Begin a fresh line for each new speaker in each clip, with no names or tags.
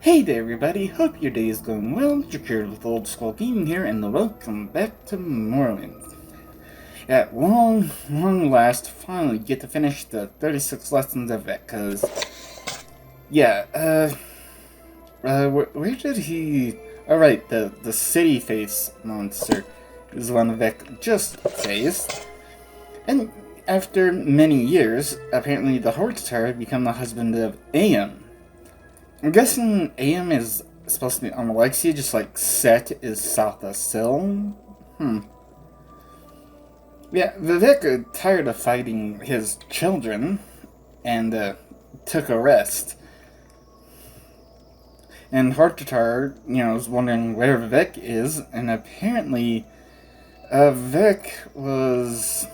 Hey there everybody, hope your day is going well. You're cured with Old School Gaming here, and welcome back to Morrowind. At long last, finally get to finish the 36 lessons of it, cause... Yeah, where did he... Alright, the city face monster is one Vec just faced. And after many years, apparently the Hortatar had become the husband of Aeon. I'm guessing Aeon is supposed to be on Alexia, just like Set is south of Sil. Yeah, Vivek got tired of fighting his children and took a rest. And Hortatar, was wondering where Vivek is, and apparently Vivek was...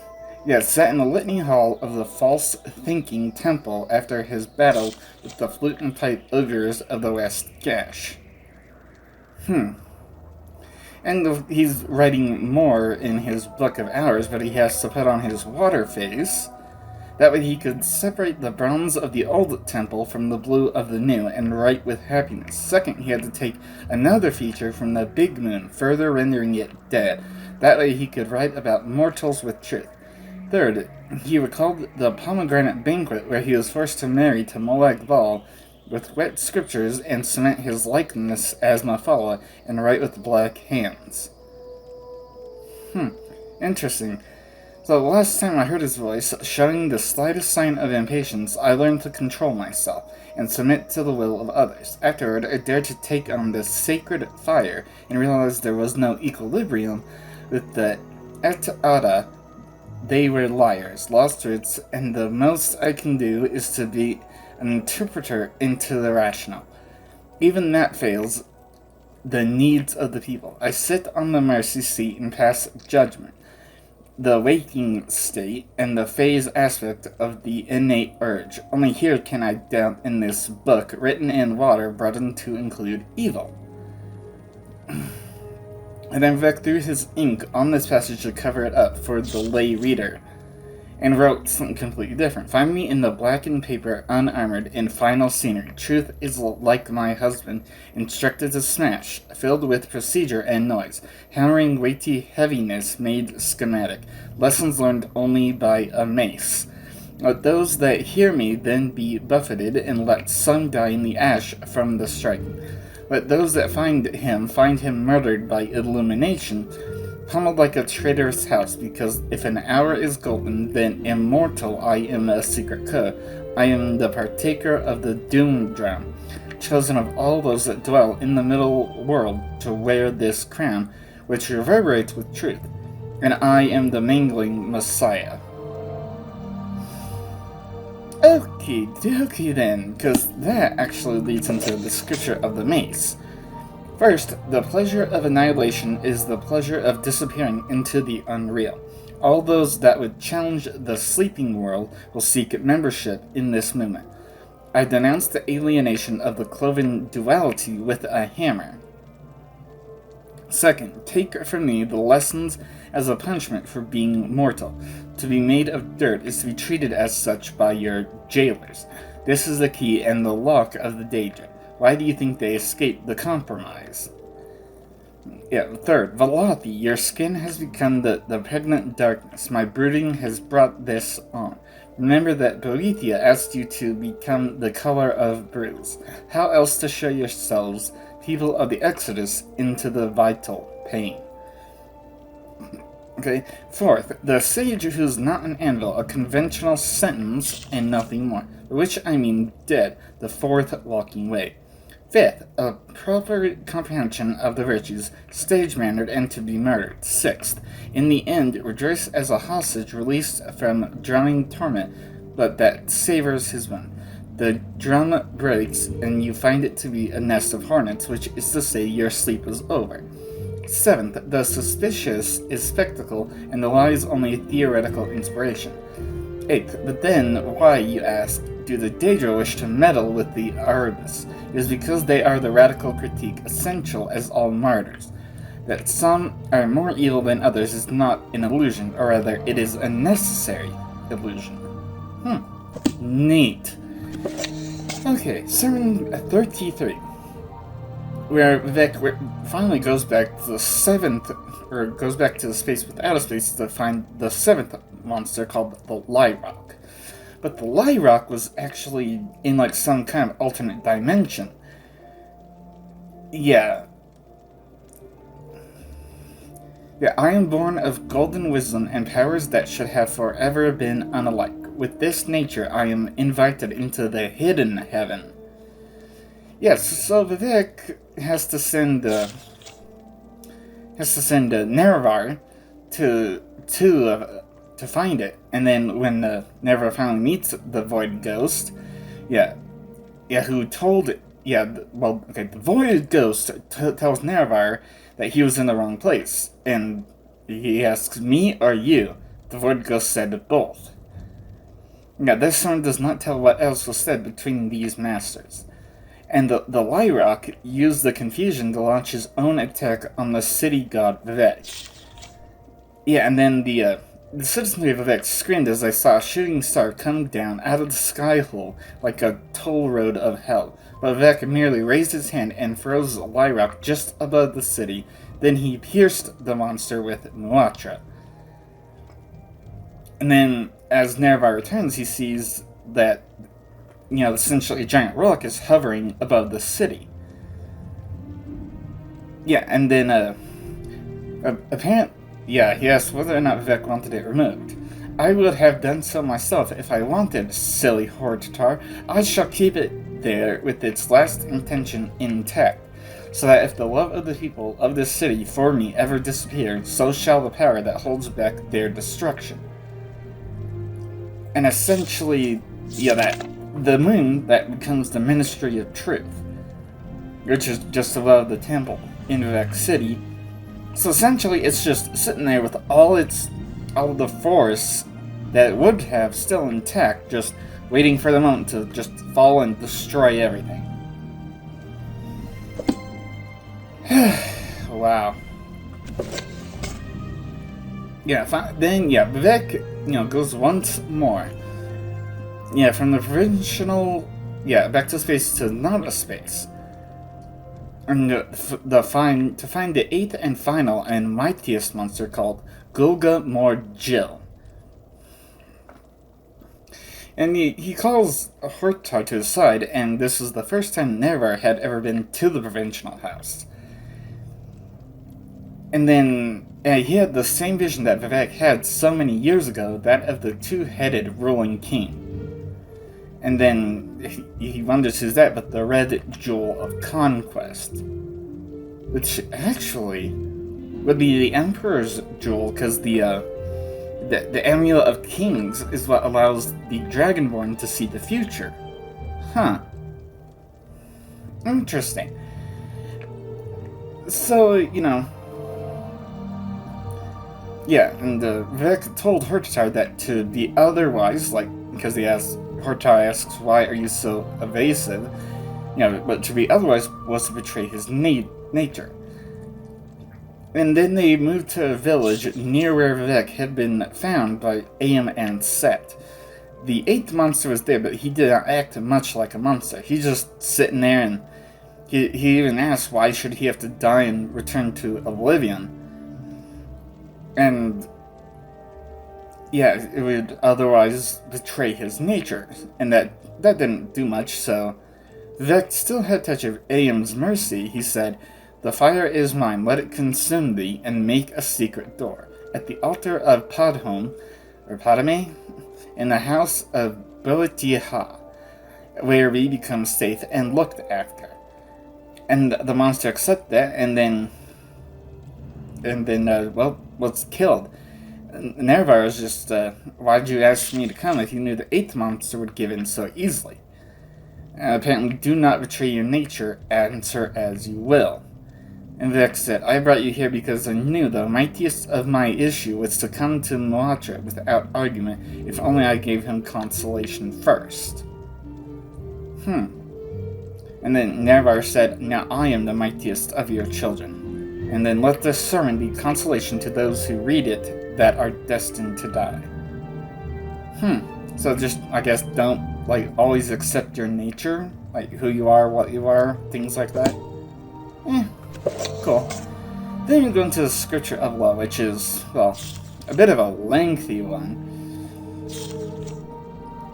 sat in the litany hall of the False Thinking Temple after his battle with the flute and pipe ogres of the West Gash. And he's writing more in his Book of Hours, but he has to put on his water face. That way he could separate the bronze of the old temple from the blue of the new and write with happiness. Second, he had to take another feature from the big moon, further rendering it dead. That way he could write about mortals with truth. Third, he recalled the pomegranate banquet where he was forced to marry to Molag Bal with wet scriptures and cement his likeness as Mafala and write with black hands. Interesting. So the last time I heard his voice, showing the slightest sign of impatience, I learned to control myself and submit to the will of others. Afterward, I dared to take on the sacred fire and realized there was no equilibrium with the Et'ada. They were liars, lost roots, and the most I can do is to be an interpreter into the rational. Even that fails the needs of the people. I sit on the mercy seat and pass judgment. The waking state and the phase aspect of the innate urge. Only here can I doubt in this book, written in water, broadened to include evil. And then Vec threw his ink on this passage to cover it up for the lay reader, and wrote something completely different. Find me in the blackened paper, unarmored, in final scenery. Truth is like my husband, instructed to smash, filled with procedure and noise, hammering weighty heaviness made schematic, lessons learned only by a mace. Let those that hear me then be buffeted, and let some die in the ash from the striking. Let those that find him murdered by illumination, pummeled like a traitorous house, because if an hour is golden, then immortal I am a secret code. I am the partaker of the doom drum, chosen of all those that dwell in the middle world to wear this crown, which reverberates with truth, and I am the mangling Messiah. Okie dokie then, because that actually leads into the scripture of the mace. First, the pleasure of annihilation is the pleasure of disappearing into the unreal. All those that would challenge the sleeping world will seek membership in this movement. I denounce the alienation of the cloven duality with a hammer. Second, take from me the lessons as a punishment for being mortal. To be made of dirt is to be treated as such by your jailers. This is the key and the lock of the Daedric. Why do you think they escaped the compromise? Third, Velothi, your skin has become the pregnant darkness. My brooding has brought this on. Remember that Boethia asked you to become the color of bruise. How else to show yourselves, people of the Exodus, into the vital pain? Fourth, the sage who's not an anvil, a conventional sentence and nothing more, by which I mean dead, the fourth walking way. Fifth, a proper comprehension of the virtues, stage-mannered and to be murdered. Sixth, in the end, rejoice as a hostage released from drumming torment, but that savors his bone. The drum breaks, and you find it to be a nest of hornets, which is to say your sleep is over. Seventh, the suspicious is spectacle, and the lie is only theoretical inspiration. Eighth, but then, why, you ask, do the Daedra wish to meddle with the Arubis? It is because they are the radical critique, essential as all martyrs. That some are more evil than others is not an illusion, or rather, it is a necessary illusion. Neat. Okay, Sermon 33. where Vivek finally goes back to the seventh, or goes back to the space without a space to find the seventh monster called the Lyrock. But the Lyrock was actually in like some kind of alternate dimension. Yeah. Yeah, I am born of golden wisdom and powers that should have forever been unalike. With this nature, I am invited into the hidden heaven. Yes, so Vivek has to send Nerevar to find it, and then when Nerevar finally meets the Void Ghost, the Void Ghost tells Nerevar that he was in the wrong place, and he asks, me or you? The Void Ghost said both. Yeah, this one does not tell what else was said between these masters. And the Lyrock used the confusion to launch his own attack on the city god Vivek. Yeah, and then the citizens of Vivek screamed as they saw a shooting star come down out of the sky hole like a toll road of hell. But Vivek merely raised his hand and froze the Lyrock just above the city. Then he pierced the monster with Muatra. And then, as Nerevar returns, he sees that, essentially a giant rock is hovering above the city. Yeah, and then, he asked whether or not Vivek wanted it removed. I would have done so myself if I wanted, silly Hortatar. I shall keep it there with its last intention intact, so that if the love of the people of this city for me ever disappears, so shall the power that holds back their destruction. And essentially, that the moon that becomes the Ministry of Truth, which is just above the temple in Vivek City. So essentially, it's just sitting there with all the force that it would have still intact, just waiting for the moment to just fall and destroy everything. Wow. Vivek, goes once more. Yeah, from the provincial, back to space to not a space. And to find the eighth and final and mightiest monster called Golga Mor'Jil. And he calls Hortar to his side, and this is the first time Nerevar had ever been to the provincial house. And then he had the same vision that Vivek had so many years ago, that of the two-headed ruling king. And then he wonders who's that, but the red jewel of conquest. Which actually would be the Emperor's jewel, because the Amulet of Kings is what allows the Dragonborn to see the future. Huh. Interesting. So, and Vivek told Hortatar that to be otherwise, because Hortatar asks, why are you so evasive? But to be otherwise was to betray his nature. And then they moved to a village near where Vivek had been found by Aim and Set. The eighth monster was there, but he did not act much like a monster. He's just sitting there, and he even asked why should he have to die and return to Oblivion. And it would otherwise betray his nature, and that didn't do much, so Vivek still had touch of Aem's mercy. He said, the fire is mine, let it consume thee, and make a secret door. At the altar of Padhome, or Padame, in the house of Boetiha, where we become safe and looked after. And the monster accepted that, and then was killed. Nerevar was just, why'd you ask me to come if you knew the eighth monster would give in so easily? Apparently, do not betray your nature, answer as you will. And Vivek said, I brought you here because I knew the mightiest of my issue was to come to Muatra without argument, if only I gave him consolation first. And then Nerevar said, now I am the mightiest of your children. And then let this sermon be consolation to those who read it that are destined to die. So just, I guess, don't, always accept your nature, who you are, what you are, things like that. Cool. Then we go into the Scripture of Law, which is, well, a bit of a lengthy one.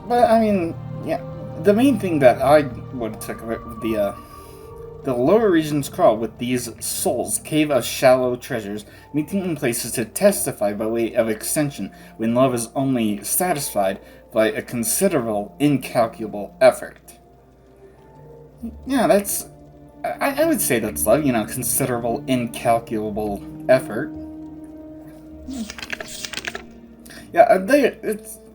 But, I mean, yeah, the main thing that I would have took of it would be, the lower regions crawl with these souls, cave of shallow treasures, meeting in places to testify by way of extension, when love is only satisfied by a considerable, incalculable effort. Yeah, that's... I would say that's love, you know, considerable, incalculable effort. Yeah,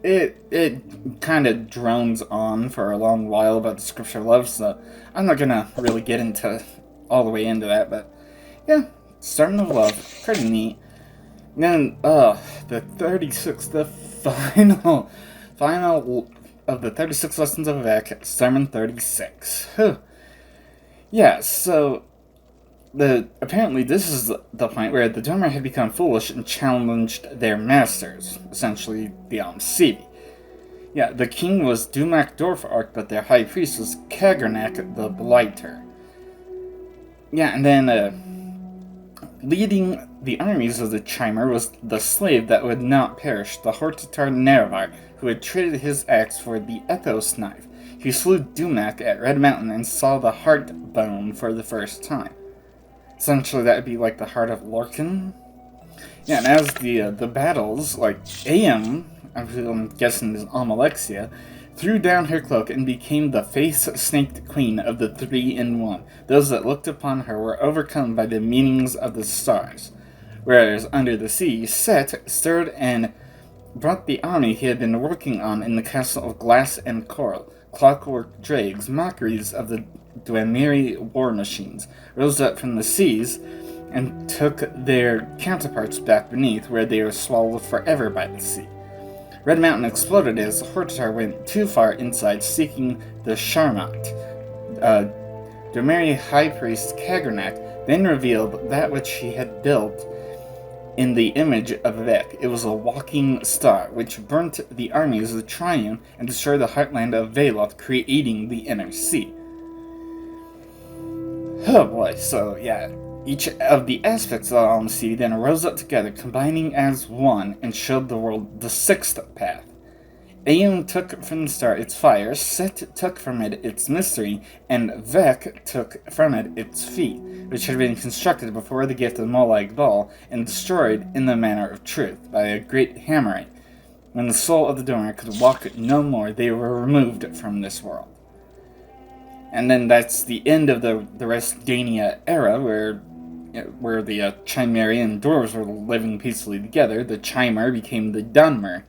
it kind of drones on for a long while about the Scripture of Love, so I'm not gonna really get into all the way into that, but yeah, starting with love, pretty neat. And then, the final of the 36 lessons of Vivek, Sermon 36. Whew. Yeah, so apparently this is the point where the Dwemer had become foolish and challenged their masters, essentially the Almsivi. Yeah, the king was Dumak Dorfark, but their high priest was Kagernak the Blighter. Yeah, and then leading the armies of the Chimer was the slave that would not perish, the Hortatar Nervar, who had traded his axe for the Ethos knife. He slew Dumak at Red Mountain and saw the heart bone for the first time. Essentially, that would be like the heart of Lorcan. Yeah, and as the battles, like Aeam, I'm guessing is Amalexia, threw down her cloak and became the face-snaked queen of the 3-in-1. Those that looked upon her were overcome by the meanings of the stars. Whereas under the sea, Set stirred and brought the army he had been working on in the castle of glass and coral. Clockwork dregs, mockeries of the Dwemer war machines, rose up from the seas and took their counterparts back beneath, where they were swallowed forever by the sea. Red Mountain exploded as Hortatar went too far inside, seeking the Sharmat. Dwemer High Priest Kagernak then revealed that which he had built in the image of Vivek. It was a walking star, which burnt the armies of the Triune and destroyed the heartland of Veloth, creating the Inner Sea. Oh boy, so yeah, each of the aspects of the Almsivi then rose up together, combining as one, and showed the world the sixth path. Aeon took from the star its fire, Set took from it its mystery, and Vek took from it its feet, which had been constructed before the gift of Molag Bal, and destroyed in the manner of truth, by a great hammering. When the soul of the Dwemer could walk no more, they were removed from this world. And then that's the end of the Restania era, where the Chimerian dwarves were living peacefully together. The Chimer became the Dunmer.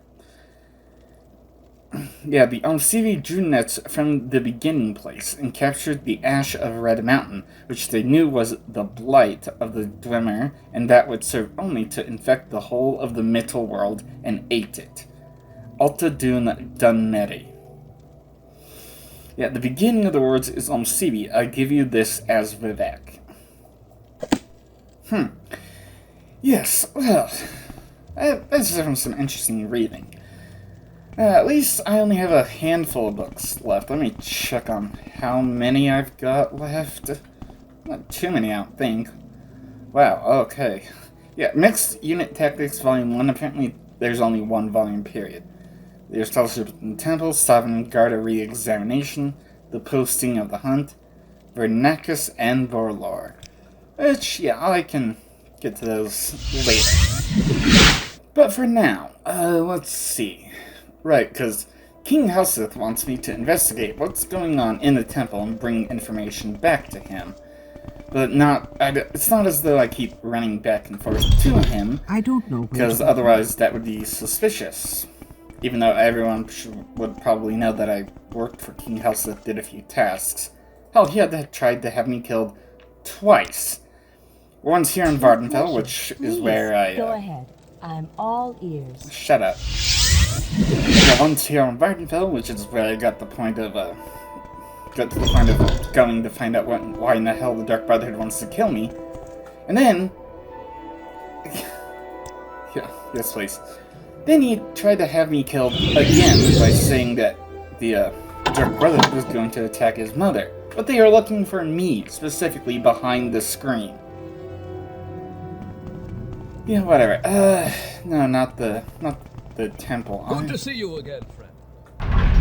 Yeah, the Almsivi drew nets from the beginning place and captured the ash of Red Mountain, which they knew was the blight of the Dwemer, and that would serve only to infect the whole of the Mittel world, and ate it. Alta Dun Dunmeri. Yeah, the beginning of the words is Almsivi. I give you this as Vivek. Yes, well, that's some interesting reading. At least I only have a handful of books left. Let me check on how many I've got left. Not too many, I don't think. Wow, okay. Yeah, Mixed Unit Tactics Volume 1, apparently there's only one volume period. There's Fellowship in the Temple, Sovereign Guard Re-Examination, The Posting of the Hunt, Vernacus, and Vorlor. Which, yeah, I can get to those later. But for now, let's see. Right, because King Helseth wants me to investigate what's going on in the temple and bring information back to him. But it's not as though I keep running back and forth to him.
I don't know.
Because otherwise that would be suspicious. Even though everyone would probably know that I worked for King Helseth, did a few tasks. Hell, he had tried to have me killed twice. Once here in Vardenfell, which is where I...
Go ahead. I'm all ears.
Shut up. Yeah, once here in Vardenfell, which is where I got to the point of going to find out why in the hell the Dark Brotherhood wants to kill me. And then... yeah, yes please. Then he tried to have me killed again by saying that the Dark Brotherhood was going to attack his mother. But they are looking for me, specifically behind the screen. Yeah, whatever. No, not the temple.
Good to see you again, friend.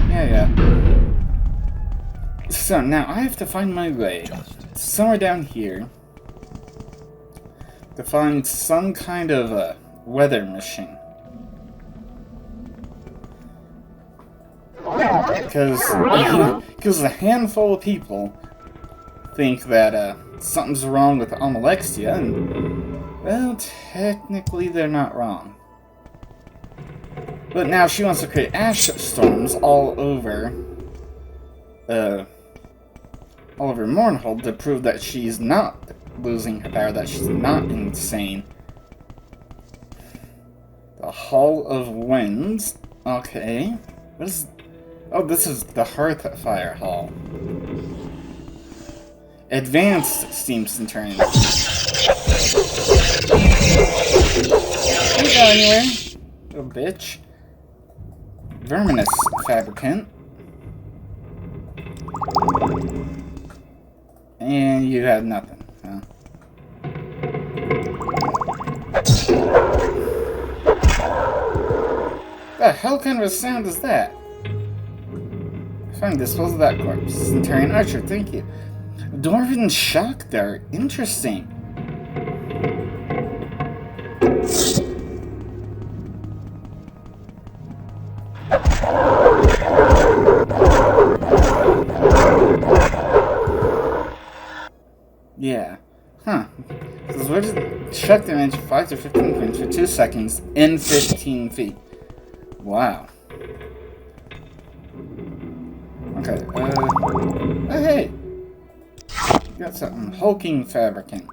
Yeah. So now I have to find my way somewhere down here to find some kind of weather machine. Because a handful of people think that something's wrong with Almalexia, and, well, technically they're not wrong. But now she wants to create ash storms all over Mournhold to prove that she's not losing her power, that she's not insane. The Hall of Winds. Okay. What is... Oh, this is the Hearthfire Hall. Advanced Steam Centurion. Don't go anywhere, little bitch. Verminous Fabricant. And you have nothing, huh? The hell kind of a sound is that? Fine, dispose of that corpse. Centurion Archer, thank you. Dwarven Shock Dart, interesting. Yeah. Huh. This is what is shock damage 5 to 15 points for 2 seconds in 15 feet. Wow. Okay, oh hey! You got something. Hulking Fabricants.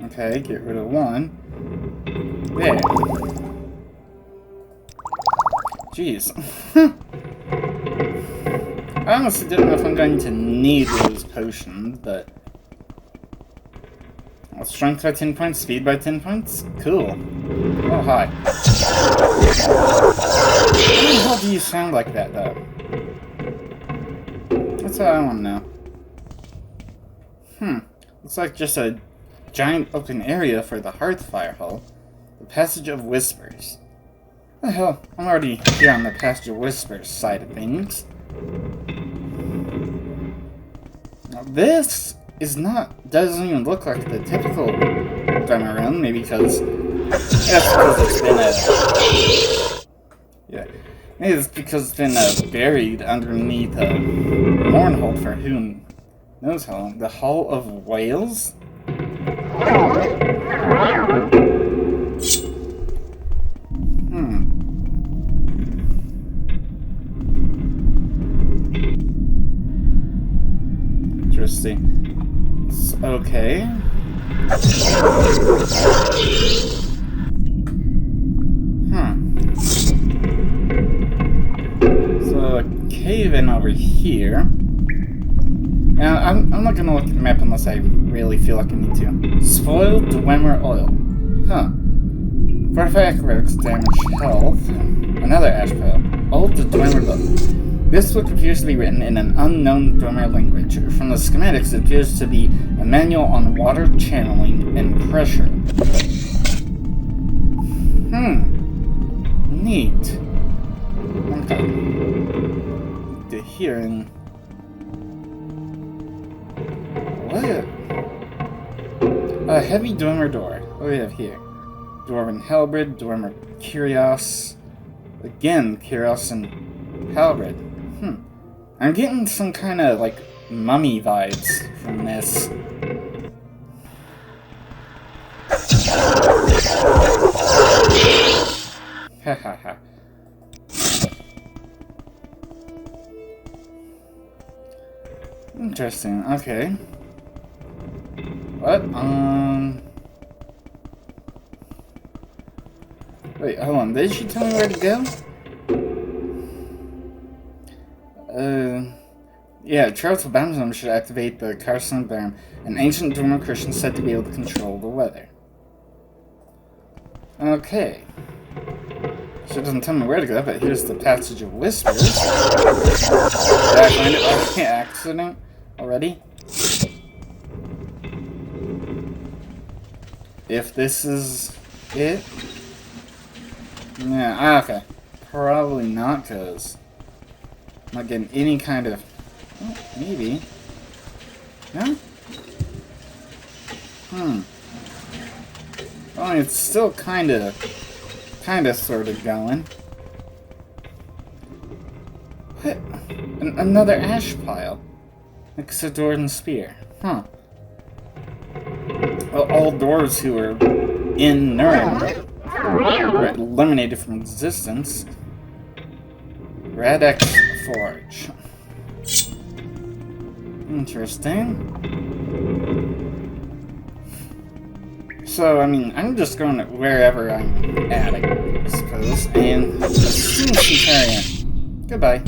Okay, get rid of one. There. Jeez. I honestly don't know if I'm going to need those potions, but... Strength by 10 points, speed by 10 points? Cool. Oh, hi. How the hell do you sound like that, though? That's what I want to know. Looks like just a giant open area for the Hearthfire Hall. The Passage of Whispers. The hell, I'm already here on the Passage of Whispers side of things. Now this doesn't even look like the typical Dwemer Realm, maybe because it's been maybe it's because it's been buried underneath Mournhold for who knows how long. The Hall of Whales? Interesting. Okay. So a cave in over here. Now I'm not gonna look at the map unless I really feel like I need to. Spoiled Dwemer oil. Fortify acrobatics, damage health. Another ash pile. Old Dwemer book. This book appears to be written in an unknown Dwemer language. From the schematics, it appears to be a manual on water channeling and pressure. Neat. Okay. To here and... What? A heavy Dwemer door. What do we have here? Dwarven Halberd, Dwemer Kyrios. Again, Kyrios and Halberd. I'm getting some kind of, like, mummy vibes from this. Hahaha. Interesting, okay. What? Wait, hold on, did she tell me where to go? Yeah, Charles Bamsum should activate the Carson Barm, an ancient Dwemer Christian said to be able to control the weather. Okay. She doesn't tell me where to go, but here's the Passage of Whispers. Did I find it by accident already? If this is it? Yeah, okay. Probably not, because I'm not getting any kind of... Oh, maybe. No? Oh, it's still kind of sort of going. What? Another ash pile. Like a Dwarven spear. Huh. Well, all dwarves who are in Nurn were eliminated from existence. Radek Forge. Interesting. So, I mean, I'm just going wherever I'm at, I suppose. And a student Centurion. Goodbye.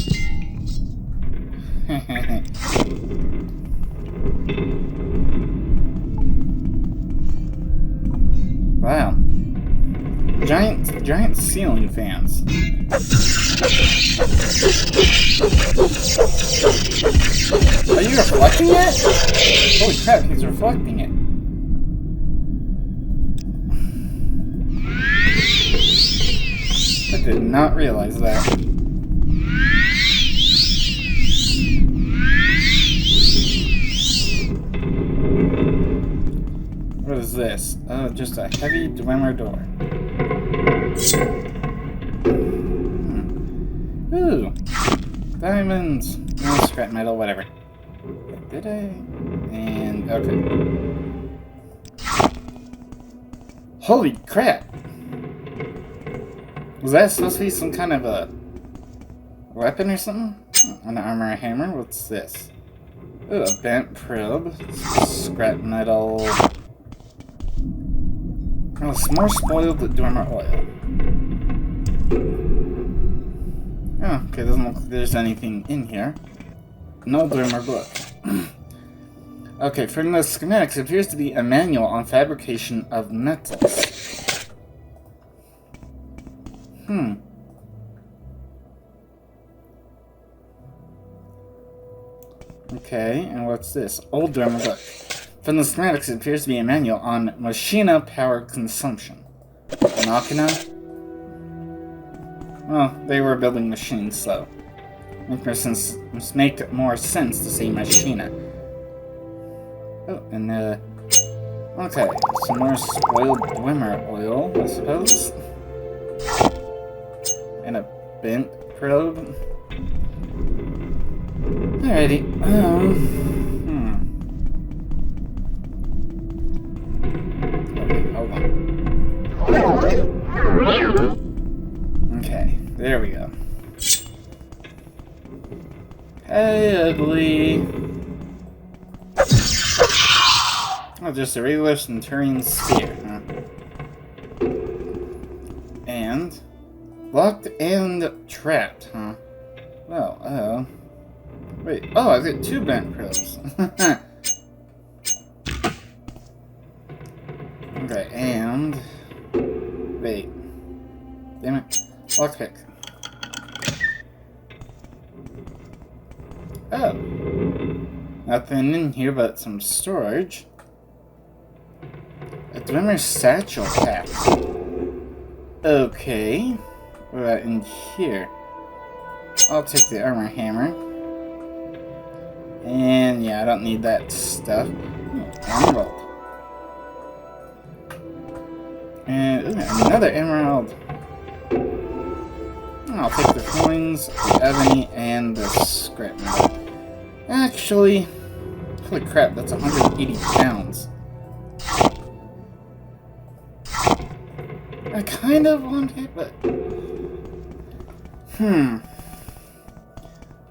Wow. Giant ceiling fans. Are you reflecting it? Holy crap, he's reflecting it. I did not realize that. What is this? Oh, just a heavy Dwemer door. Ooh. Diamonds. No, scrap metal, whatever. Did I? And, okay. Holy crap! Was that supposed to be some kind of a weapon or something? An armor hammer? What's this? Ooh, a bent probe. Scrap metal. Oh, some more spoiled Dwemer oil. Oh, okay, doesn't look like there's anything in here. No Dwemer book. Okay, from the schematics, it appears to be a manual on fabrication of metals. Okay, and what's this? Old Dwemer book. From the schematics, it appears to be a manual on machina power consumption. Machina? Well, they were building machines, so must make more sense to say machina. Oh, and okay, some more spoiled Dwemer oil, I suppose. And a bent probe. Alrighty. Okay, hold on. Okay, there we go. Hey, ugly. Oh, just a regular Centurion spear, huh? And locked and trapped, huh? Well, wait. Oh, I got 2 bent probes. Okay, and wait. Damn it. Lockpick. Oh. Nothing in here but some storage. A Dwemer satchel pack. Okay. What about in here? I'll take the armor hammer. And yeah, I don't need that stuff. Emerald. And another emerald. I'll take the coins, the ebony, and the scrap metal. Actually, holy crap, that's 180 pounds. I kind of want it, but...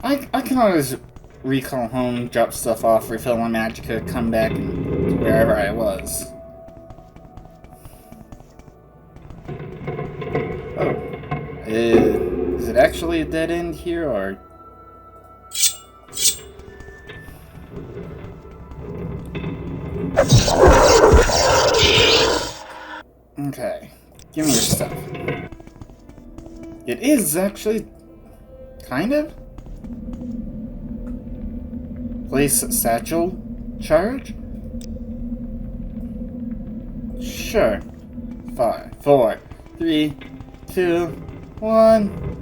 I can always recall home, drop stuff off, refill my magicka, come back, and wherever I was. Oh. Is it actually a dead end here, or... Okay. Give me your stuff. It is actually, kind of. Place satchel charge? Sure. 5, 4, 3, 2, 1.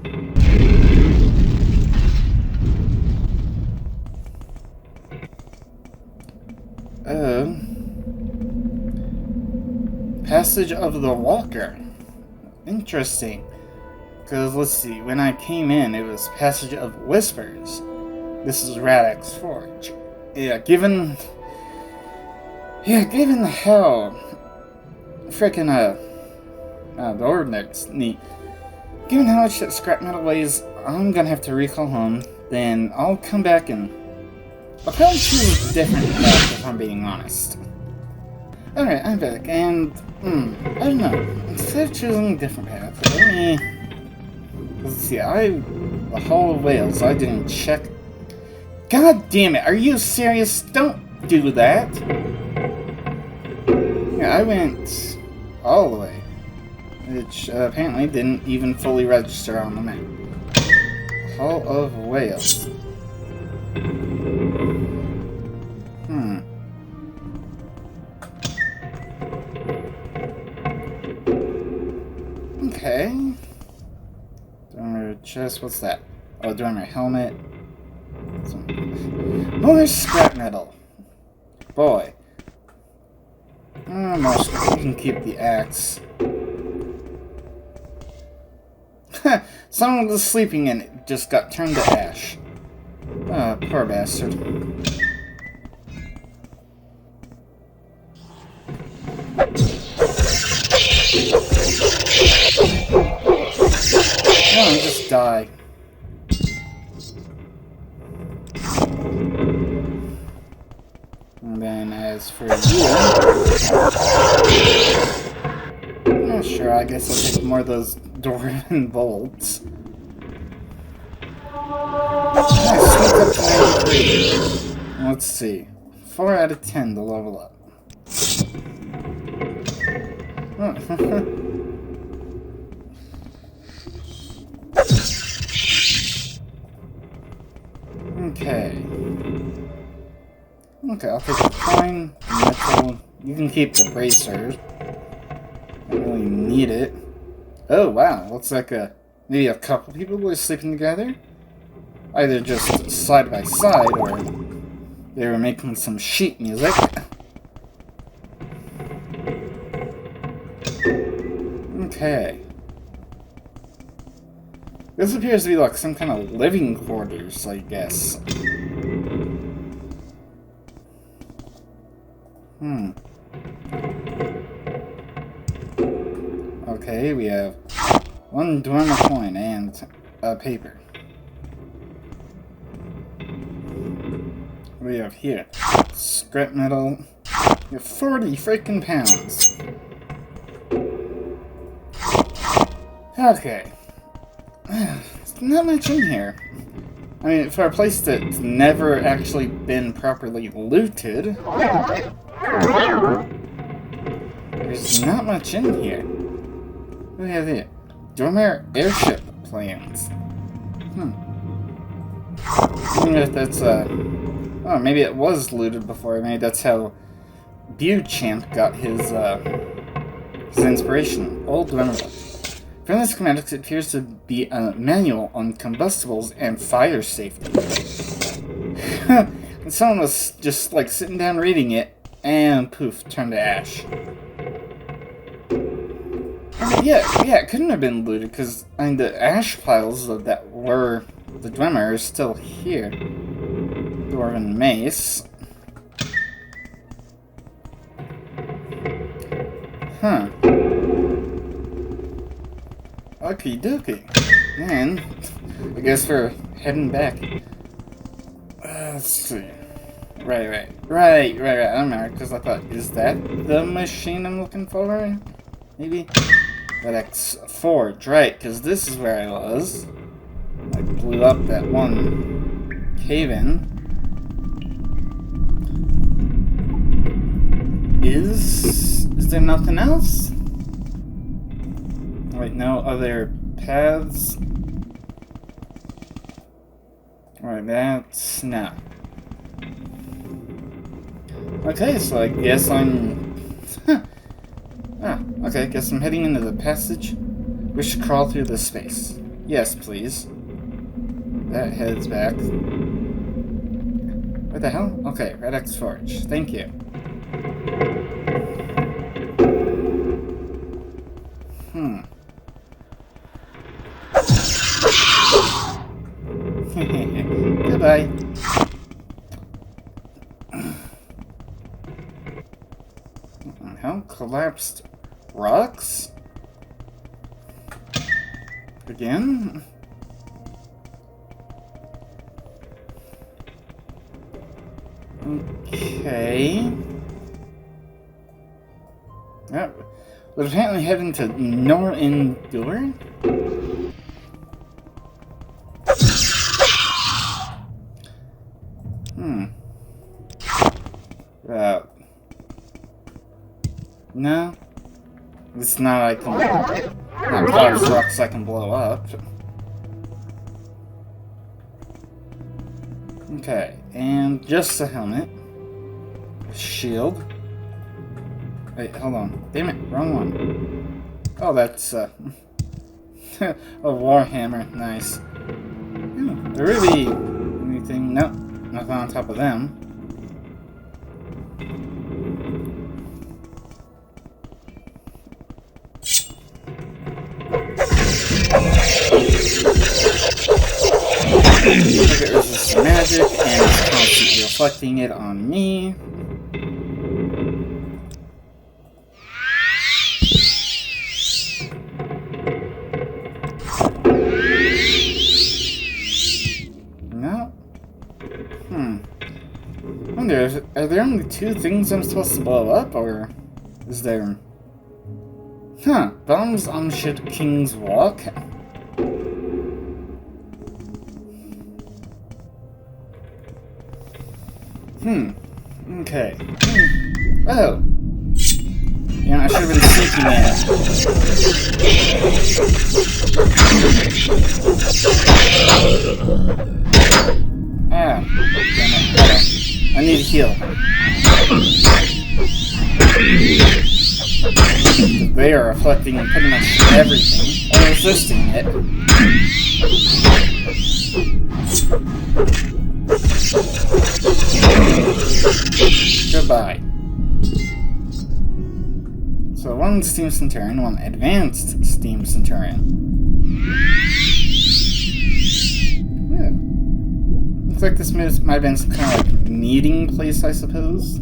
Passage of the Walker. Interesting. Because, let's see, when I came in, it was Passage of Whispers. This is Radek's Forge. Yeah, given how frickin' the ordnance neat. Given how much that scrap metal weighs, I'm gonna have to recall home. Then I'll come back and I'll probably choose a different path if I'm being honest. Alright, I'm back, and I don't know. Instead of choosing a different path, let me. Let's see, the Hall of Whales, I didn't check. God damn it, are you serious? Don't do that. Yeah, I went all the way, which apparently didn't even fully register on the map. Hall of Whales. Okay. Dormer chest, what's that? Oh, Dormer helmet. More scrap metal. Boy. More scrap. You can keep the axe. Someone was sleeping and it just got turned to ash. Poor bastard. No, just die. And then as for you, I'm not sure, I guess I'll take more of those Dwarven bolts. Let's see. 4 out of 10 to level up. Okay. Okay, I'll take the coin, metal. You can keep the bracers. Don't really need it. Oh wow, looks like maybe a couple people were sleeping together. Either just side by side, or they were making some sheet music. Okay. This appears to be like some kind of living quarters, I guess. Okay, we have 1 Dwarven coin and a paper. What do we have here? Scrap metal. We have 40 freaking pounds. Okay. There's not much in here. I mean, for a place that's never actually been properly looted, there's not much in here. What do we have here? Dormer airship plans. I wonder if that's, oh, maybe it was looted before. Maybe that's how Beauchamp got his inspiration. Old Dormer. From the schematics, it appears to be a manual on combustibles and fire safety. And someone was just like sitting down reading it, and poof, turned to ash. Yeah, it couldn't have been looted because I mean the ash piles that were the Dwemer are still here. Dwarven mace. Huh. Okie dokie. And I guess we're heading back. Let's see. Right. I don't know, because I thought, is that the machine I'm looking for? Maybe? That X4, right, because this is where I was. I blew up that one cave-in. Is there nothing else? Wait, no other paths. Alright, that's... no. Okay, so I guess I'm... okay, guess I'm heading into the passage. We should crawl through this space. Yes, please. That heads back. What the hell? Okay, Red X Forge. Thank you. Goodbye. How collapsed rocks? Again? Okay. Yep. We're apparently heading to Mournhold. No. It's not I can... not collapse rocks I can blow up. Okay, and just a helmet. A shield. Wait, hold on. Damn it, wrong one. Oh, that's, a warhammer. Nice. A ruby. Anything? Nope. Nothing on top of them. It resists magic and it's constantly reflecting it on me. No. I wonder, are there only two things I'm supposed to blow up, or is there... bombs on Shit King's Walk? Okay. Oh! Yeah, I should have been sneaking in. Ah, damn it. Okay. I need to heal. They are reflecting pretty much everything, or resisting it. Goodbye. So one Steam Centurion, one Advanced Steam Centurion. Yeah. Looks like this might have been some kind of like meeting place, I suppose.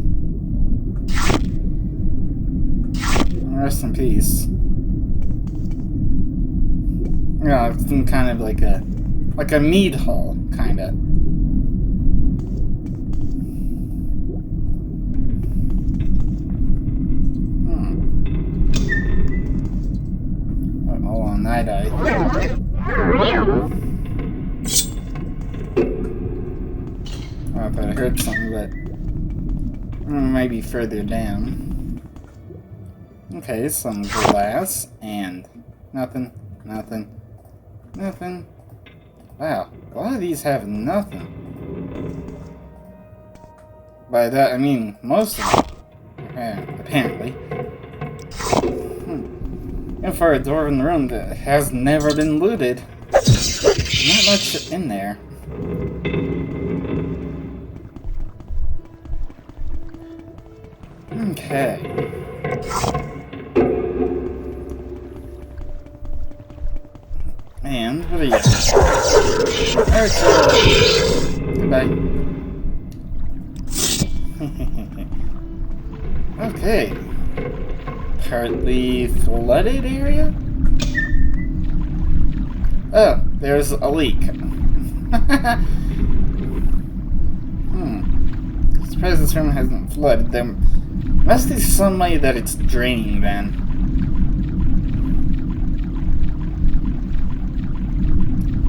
Rest in peace. Yeah, it's been kind of like a mead hall, kinda. Hold on, I died. I thought I heard something, but maybe further down. Okay, some glass and nothing. Wow, a lot of these have nothing. By that I mean most of them, apparently. And for a Dwarven room that has never been looted, not much in there. Okay. And what are you? Archer! Goodbye. Okay. Partly flooded area? Oh, there's a leak. Surprised this room hasn't flooded. There must be some way that it's draining then.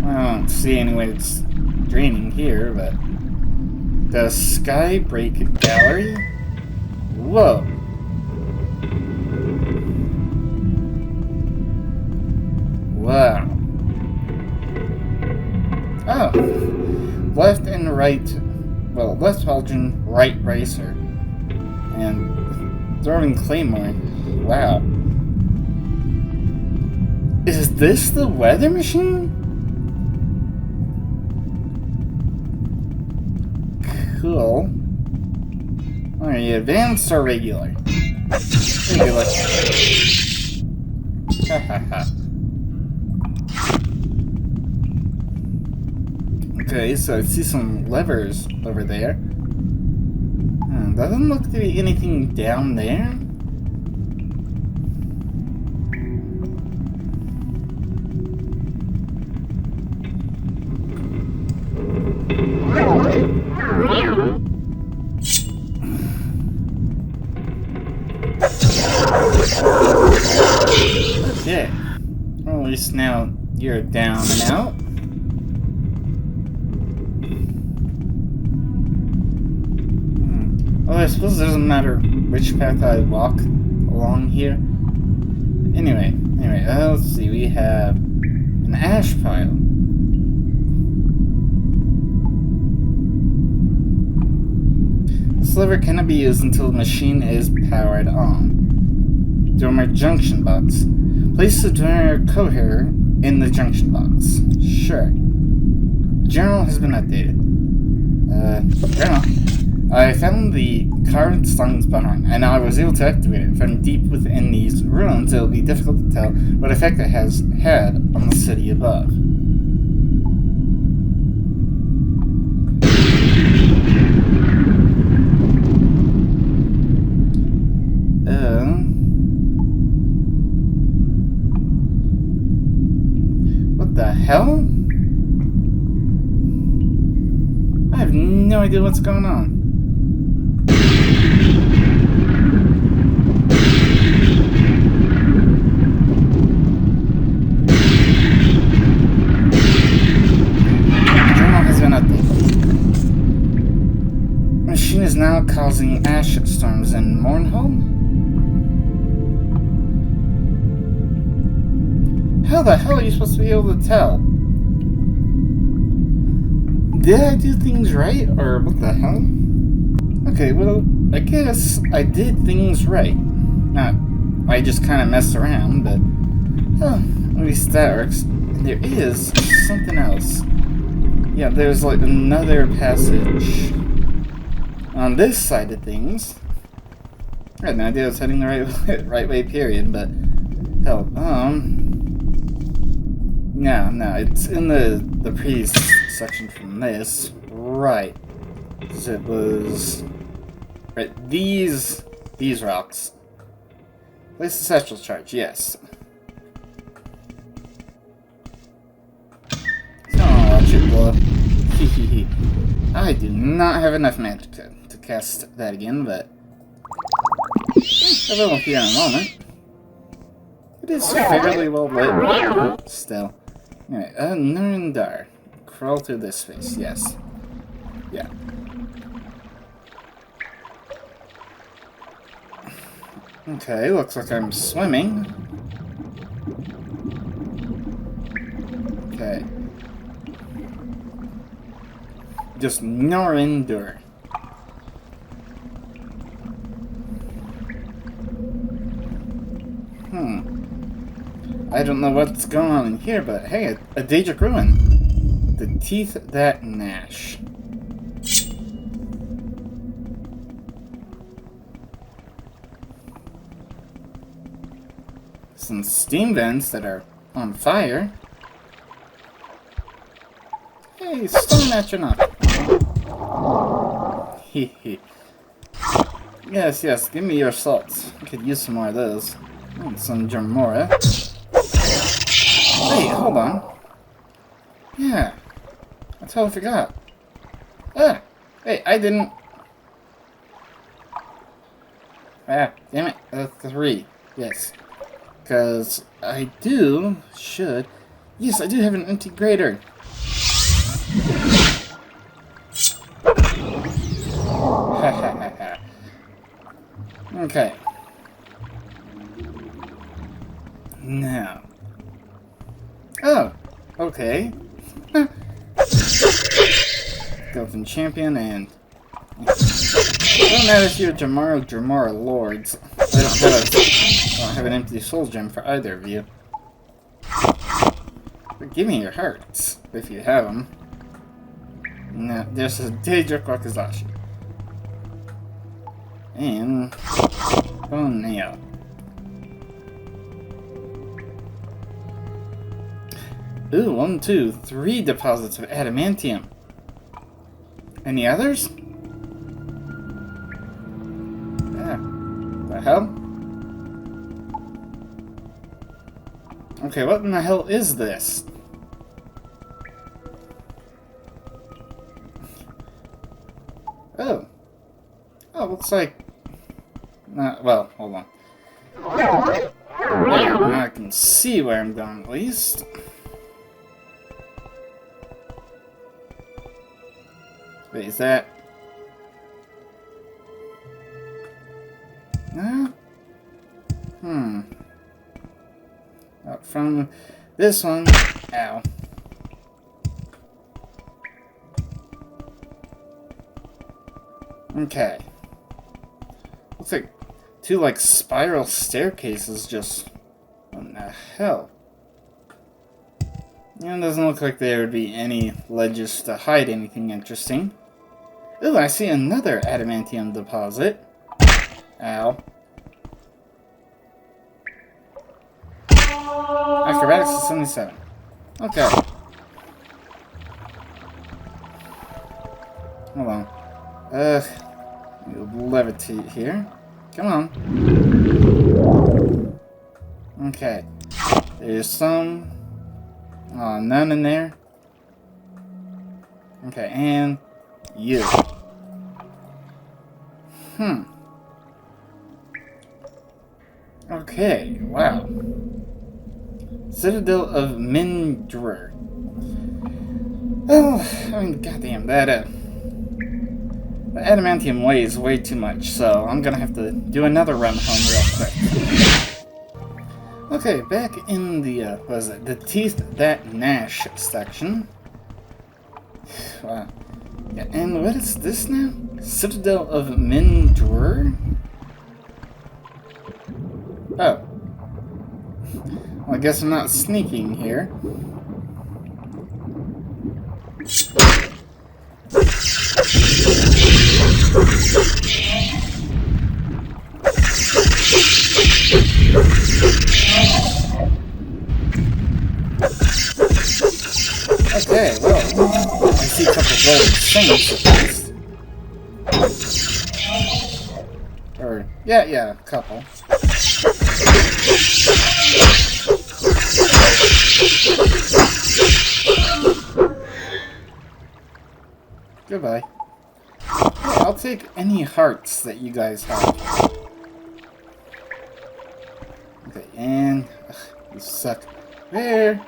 I don't see any way it's draining here, but... The Skybreak Gallery? Whoa! Wow. Oh. Left and right. Well, left pauldron, right racer. And Dwarven Claymore. Wow. Is this the weather machine? Cool. Are you advanced or regular? Regular. Hahaha. Okay, so I see some levers over there. Doesn't look to be anything down there. Okay. Well, at least now you're down and out. Well, I suppose it doesn't matter which path I walk along here. Anyway, let's see. We have an ash pile. This lever cannot be used until the machine is powered on. Dormer junction box. Place the Dormer cohere in the junction box. Sure. Journal has been updated. Journal. I found the current slums behind, and I was able to activate it. From deep within these ruins, it will be difficult to tell what effect it has had on the city above. What the hell? I have no idea what's going on. Machine is now causing ash storms in Mournhold? How the hell are you supposed to be able to tell? Did I do things right, or what the hell? Okay, well, I guess I did things right. I just kind of messed around, but at least that works. And there is something else. Yeah, there's like another passage on this side of things. I had no idea I was heading the right way, period, but hell, no, it's in the previous section from this, right? So it was right these rocks. Place the satchel charge, yes. So watch it blow. Hehehe. I do not have enough magic to cast that again, but it will appear in a moment. It is fairly well lit, still. Anyway, Nurindar. Crawl through this space, yes. Yeah. Okay, looks like I'm swimming. Okay. Just Norinder. I don't know what's going on in here, but hey, a Daedric ruin. The teeth that gnash. Some steam vents that are on fire. Hey, stone matching up. Hehe. Yes, give me your salts. I could use some more of those. And some Germora. Wait, hold on. Yeah. I totally forgot. Hey, I didn't. Damn it. 3. Yes. Because I should. Yes, I do have an integrator. Okay. Now. Oh, okay. Dwarven champion, and it doesn't matter if you're Jamara lords. I don't have an empty soul gem for either of you. But give me your hearts, if you have them. No, there's a Daedric Wakazashi. And bone nail. Ooh, 1, 2, 3 deposits of adamantium. Any others? Yeah. The hell? Okay, what in the hell is this? Oh. Oh, looks like... well, hold on. There, now I can see where I'm going, at least. Wait, is that... No? From this one... Ow. Okay. Looks like two, like, spiral staircases just... What the hell? Yeah, it doesn't look like there would be any ledges to hide anything interesting. Ooh, I see another adamantium deposit. Ow. Acrobatics is 77. Okay. Hold on. Levitate here. Come on. Okay. There's some... none in there. Okay, and... you. Okay, wow. Citadel of Mindrer. Oh, I mean, goddamn, that, the adamantium weighs way too much, so I'm gonna have to do another run home real quick. Okay, back in the, what is it? The Teeth That Gnash section. Wow. Yeah, and what is this now? Citadel of Mindrer? Oh. Well, I guess I'm not sneaking here. Okay, well, I see a couple of golden saints at least. Or, yeah, a couple. Goodbye. Yeah, I'll take any hearts that you guys have. Okay, and... you suck. There!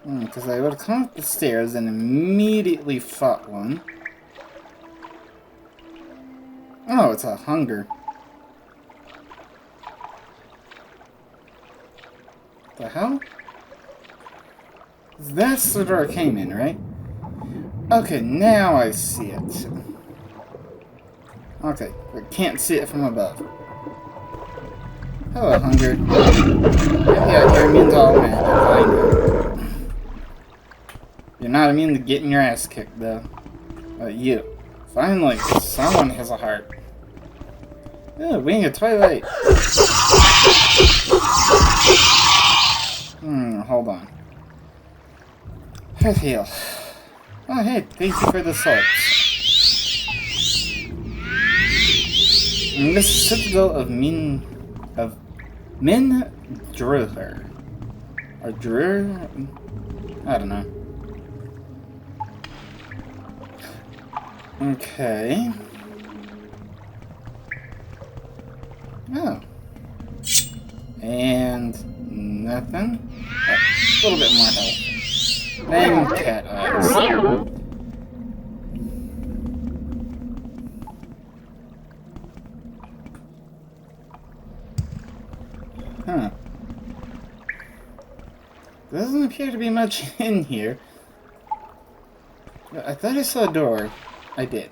Because I would have come up the stairs and immediately fought one. Oh, it's a hunger. The hell? That's the door I came in, right? Okay, now I see it. Okay, I can't see it from above. Hello, hunger. Yeah, you're immune to all magic, I know. You're not immune to getting your ass kicked, though. You. Finally, someone has a heart. Oh, Wing of Twilight. Hold on. Health heal. Oh, hey, thank you for the salts. And this Citadel of Mindrer. Or Drer? I don't know. Okay. Oh. And nothing. Oh, a little bit more health. And cat eyes. Huh. Doesn't appear to be much in here. I thought I saw a door. I did.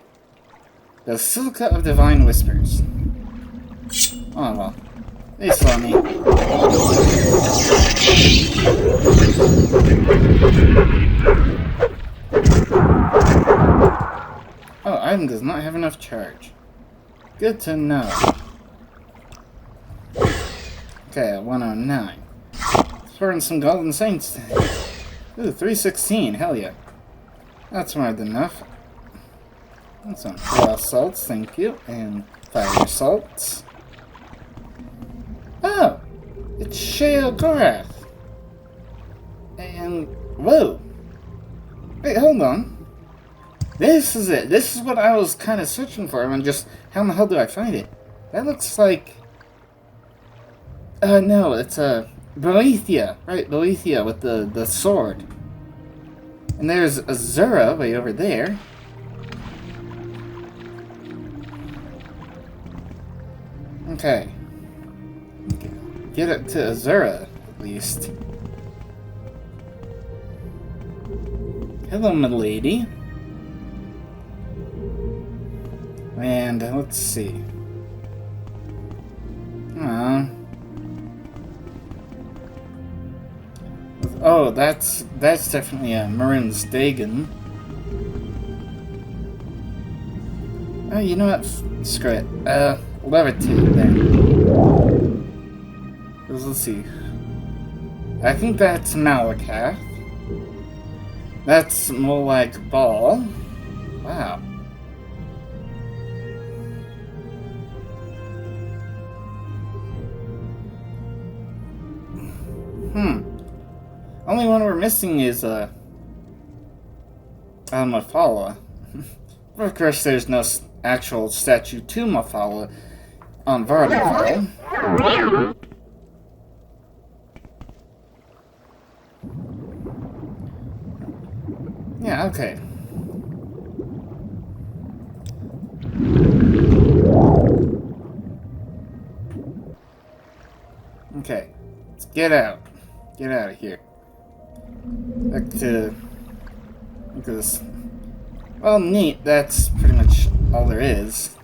The Silica of Divine Whispers. Oh well. They saw me. Oh, item does not have enough charge. Good to know. Okay, at 109. Throwing some Golden Saints. Ooh, 316. Hell yeah. That's more than enough. And some raw salts, thank you. And fire salts. Oh! It's Shale Gorath. And whoa! Wait, hold on. This is it. This is what I was kind of searching for. I'm just, how in the hell do I find it? That looks like... no, it's Boethia. Right, Boethia with the sword. And there's Azura way over there. Okay. Get it to Azura, at least. Hello, milady. And let's see. Oh, that's definitely a Marin's Dagon. Oh, you know what? Screw it. Levitate then. Let's see. I think that's Malakath. That's more like Ball. Wow. Only one we're missing is Mafala. Of course, there's no actual statue to Mafala on Vardenfell. Yeah, okay. Okay, let's get out. Get out of here. Back to... Look at this. Well, neat. That's pretty much all there is.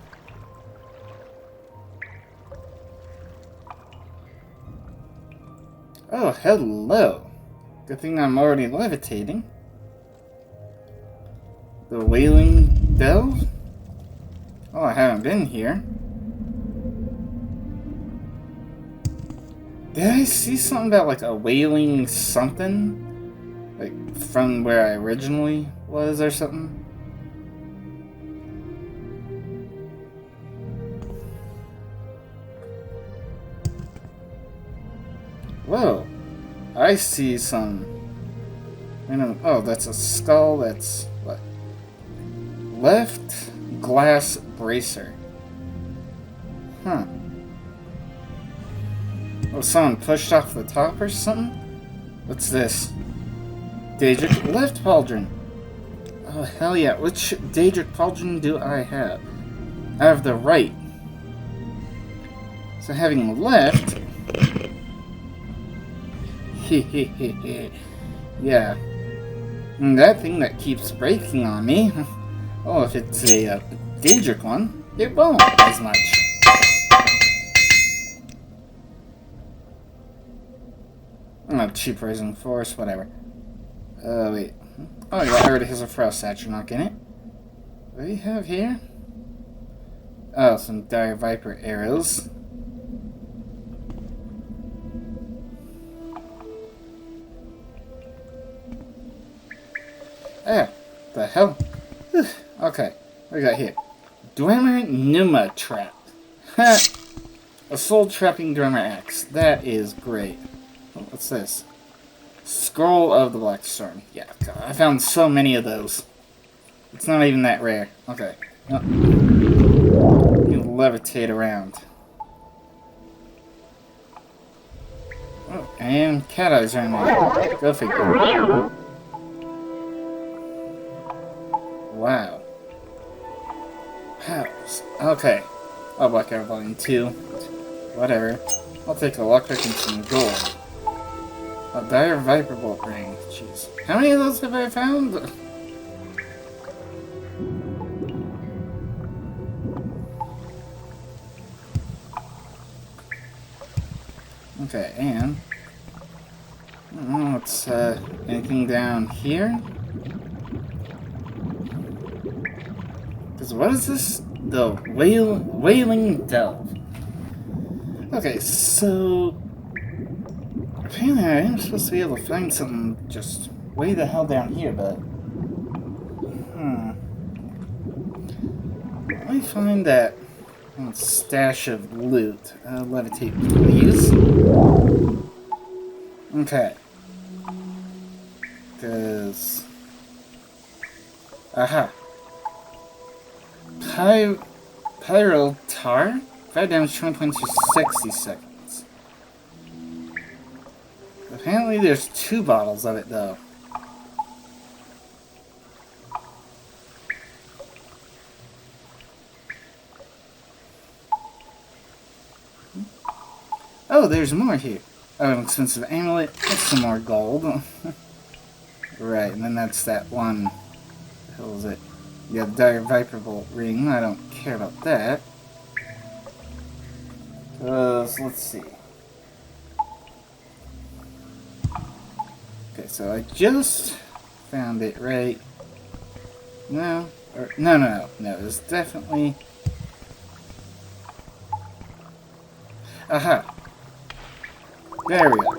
Oh, hello. Good thing I'm already levitating. The Wailing Delve? Oh, I haven't been here. Did I see something about like a wailing something? Like from where I originally was or something? Whoa. I see some... Oh, that's a skull. That's what? Left glass bracer. Huh. Oh, someone pushed off the top or something? What's this? Daedric left pauldron. Oh, hell yeah. Which Daedric pauldron do I have? I have the right. So having left... yeah. And that thing that keeps breaking on me. Oh, if it's a Daedric one, it won't as much. Oh, cheap Rising Force, whatever. Wait. Oh, yeah, I already has a Frost Atronach in it. What do you have here? Oh, some Dire Viper arrows. Ah, the hell? Okay, what do we got here? Dwemer Numa Trap. Ha! A soul trapping Dwemer axe. That is great. Oh, what's this? Scroll of the Black Storm. Yeah, God, I found so many of those. It's not even that rare. Okay. Oh. You levitate around. Oh, and cat eyes are in there. Go figure. Wow. House. Okay. I'll block out volume 2. Whatever. I'll take a lockpick and some gold. A Dire Viper Bolt Ring. Jeez. How many of those have I found? Okay, and I don't know what's anything down here? Because what is this? The Wailing Delve. Okay, so apparently I am supposed to be able to find something just way the hell down here, but let me find that stash of loot. Levitate, please. Okay. Because aha. Pyral tar? 5 damage, 20 points for 60 seconds. Apparently there's 2 bottles of it, though. Oh, there's more here. Oh, an expensive amulet. That's some more gold. Right, and then that's that one. What the hell is it? Yeah, the Dire Viper Bolt ring. I don't care about that. Let's see. Okay, so I just found it, right? No? No, it's definitely... Aha! There we go.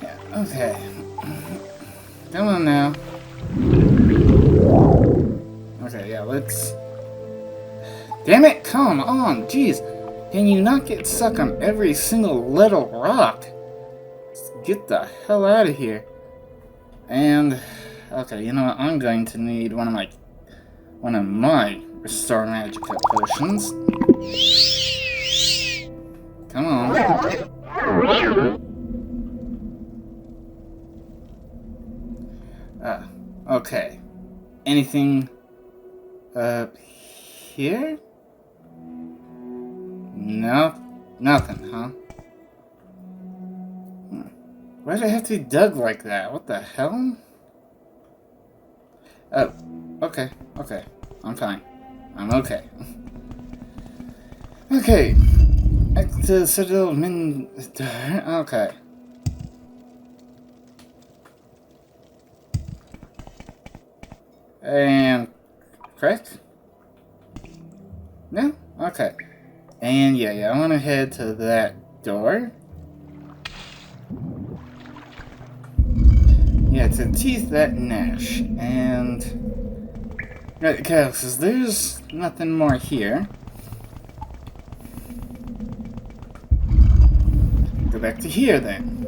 Yeah, okay. Come on now. Okay, yeah, let's... Damn it, come on, jeez. Can you not get stuck on every single little rock? Just get the hell out of here. And, okay, you know what, I'm going to need one of my Restore Magicka potions. Come on. Okay. Anything here? No, nothing, huh? Why did it have to be dug like that? What the hell? Oh, okay. I'm fine. I'm okay. Okay. Back to Citadel Min... Okay. And... correct? No? Okay. And yeah, I want to head to that door. Yeah, to teeth that Nash. And... right, okay, so there's nothing more here. Go back to here, then.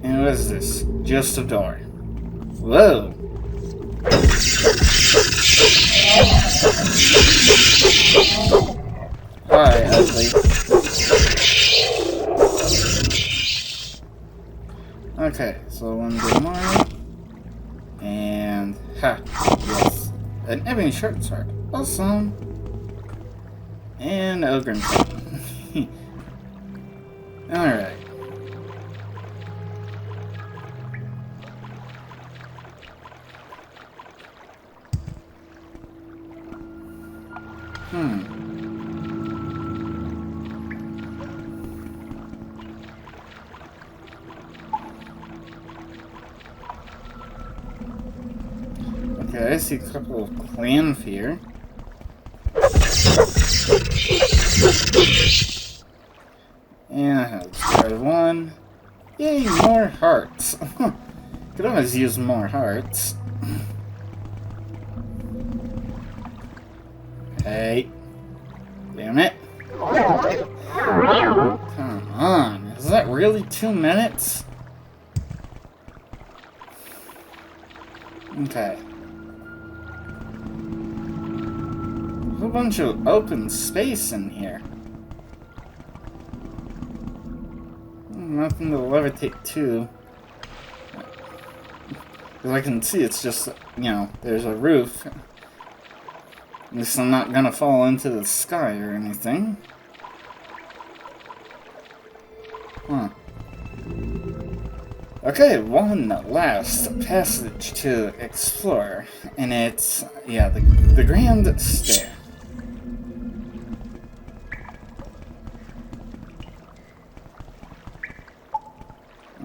And what is this? Just a door. Whoa! Hi, ugly. Okay, so one good more. And... ha! Yes. An ebony short sword. Awesome. And ogre. Alright. Okay, I see a couple of clan fear. And I have try one. Yay, more hearts. Could always use more hearts. Hey. Damn it. Come on. Is that really 2 minutes? Okay. A whole bunch of open space in here. Nothing to levitate to. As I can see, it's just, you know, there's a roof. At least I'm not gonna fall into the sky or anything. Huh. Okay, one last passage to explore, and it's, yeah, the Grand Stair.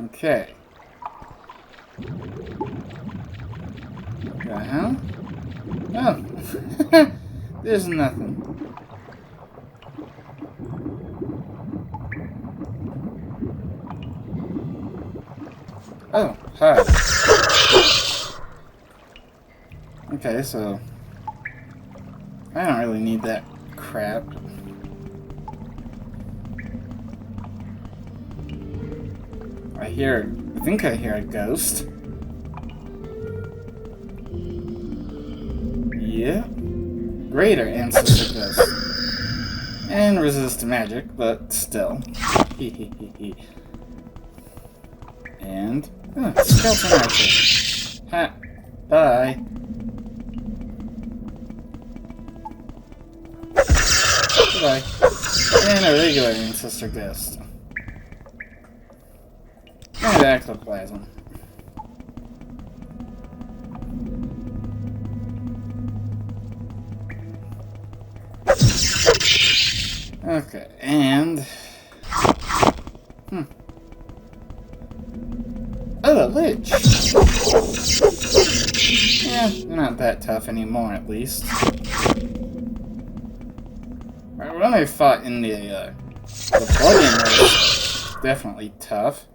Okay. What the hell? Oh, there's nothing. Oh, hi. Okay, so I don't really need that crap. I think I hear a ghost. Yeah. Greater ancestor ghost. And resist magic, but still. And skeleton archer. Ha. Bye. Goodbye. And a regular ancestor ghost. And ectoplasm. Okay, and oh, a lich. Yeah, they're not that tough anymore, at least. When I fought in the plugin was definitely tough.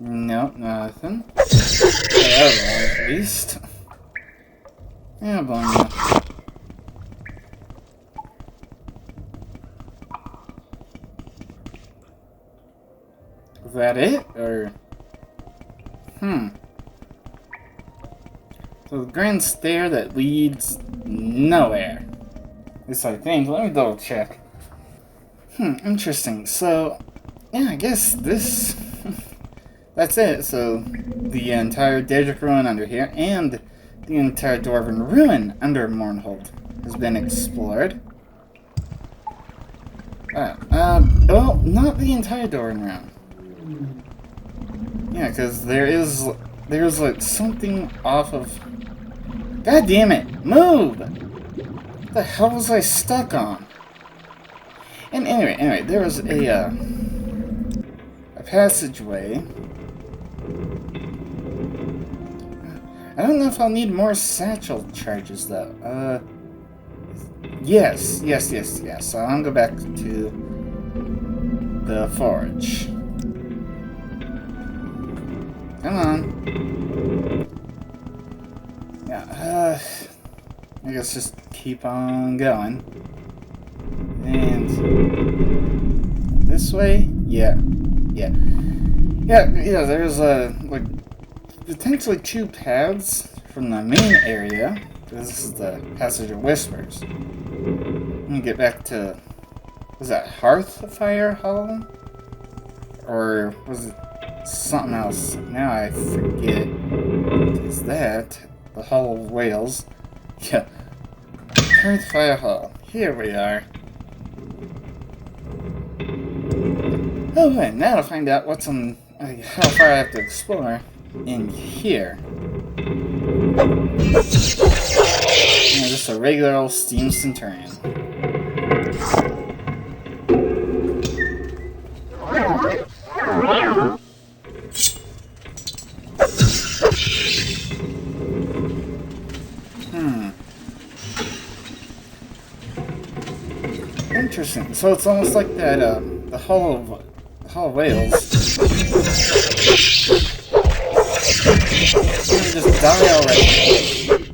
Nope, nothing. At least. Yeah, bon. Is that it? Or so the grand stair that leads nowhere. At least I think. Let me double check. Interesting. So yeah, I guess this that's it. So the entire Daedric ruin under here and the entire Dwarven ruin under Mournhold has been explored. Well, not the entire Dwarven ruin. Yeah, because there's like something off of. God damn it! Move! What the hell was I stuck on? And anyway, there was a passageway. I don't know if I'll need more satchel charges though. Yes. So I'll go back to the forge. Come on. Yeah, I guess just keep on going. And this way? Yeah, there's like potentially two paths from the main area. This is the Passage of Whispers. Let me get back to, was that Hearthfire Hollow? Or was it something else? Now I forget. Is that the Hall of Whales? Yeah. Hearthfire Hall. Here we are. Oh, and now to find out what's on, how far I have to explore in here. Yeah, just a regular old steam centurion. Interesting. So it's almost like that, the Hall of Whales. Just die already.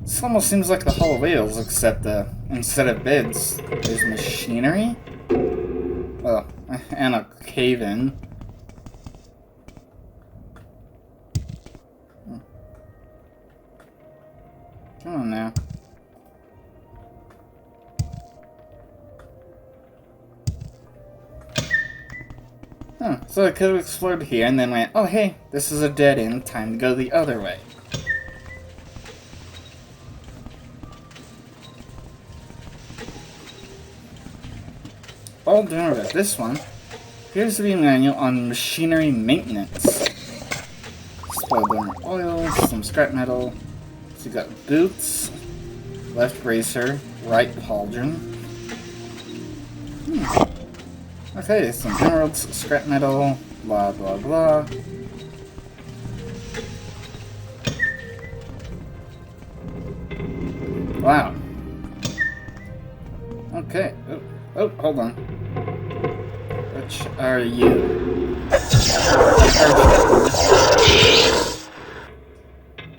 This almost seems like the Hall of Whales, except instead of beds, there's machinery. Well, and a cave-in. Come on now. So I could have explored here and then went, oh hey, this is a dead end, time to go the other way. all doing it. This one appears to be a manual on machinery maintenance. Spoiled donor oil, some scrap metal. So you got boots, left bracer, right pauldron. Okay, some emeralds, scrap metal, blah blah blah. Wow. Okay. Oh, hold on. Which are you?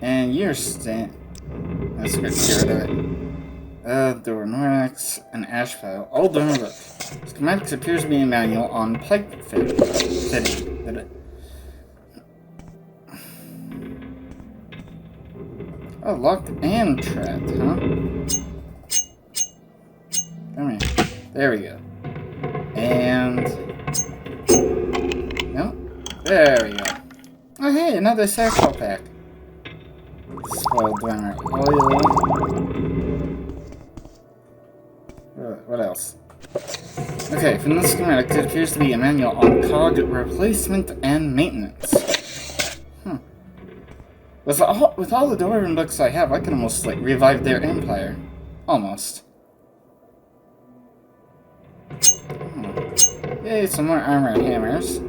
And you're Let's get rid of it. There were Norax and ash file. All done with it. Schematics appears to be a manual on pipe fitting. Oh, locked and trapped, huh? Come here. There we go. And... no? There we go. Oh, hey, another satchel pack. Spoiled donor oil. What else? Okay, from the schematics, it appears to be a manual on cog replacement and maintenance. With all the Dwarven books I have, I can almost, like, revive their empire. Almost. Yay, some more armor and hammers.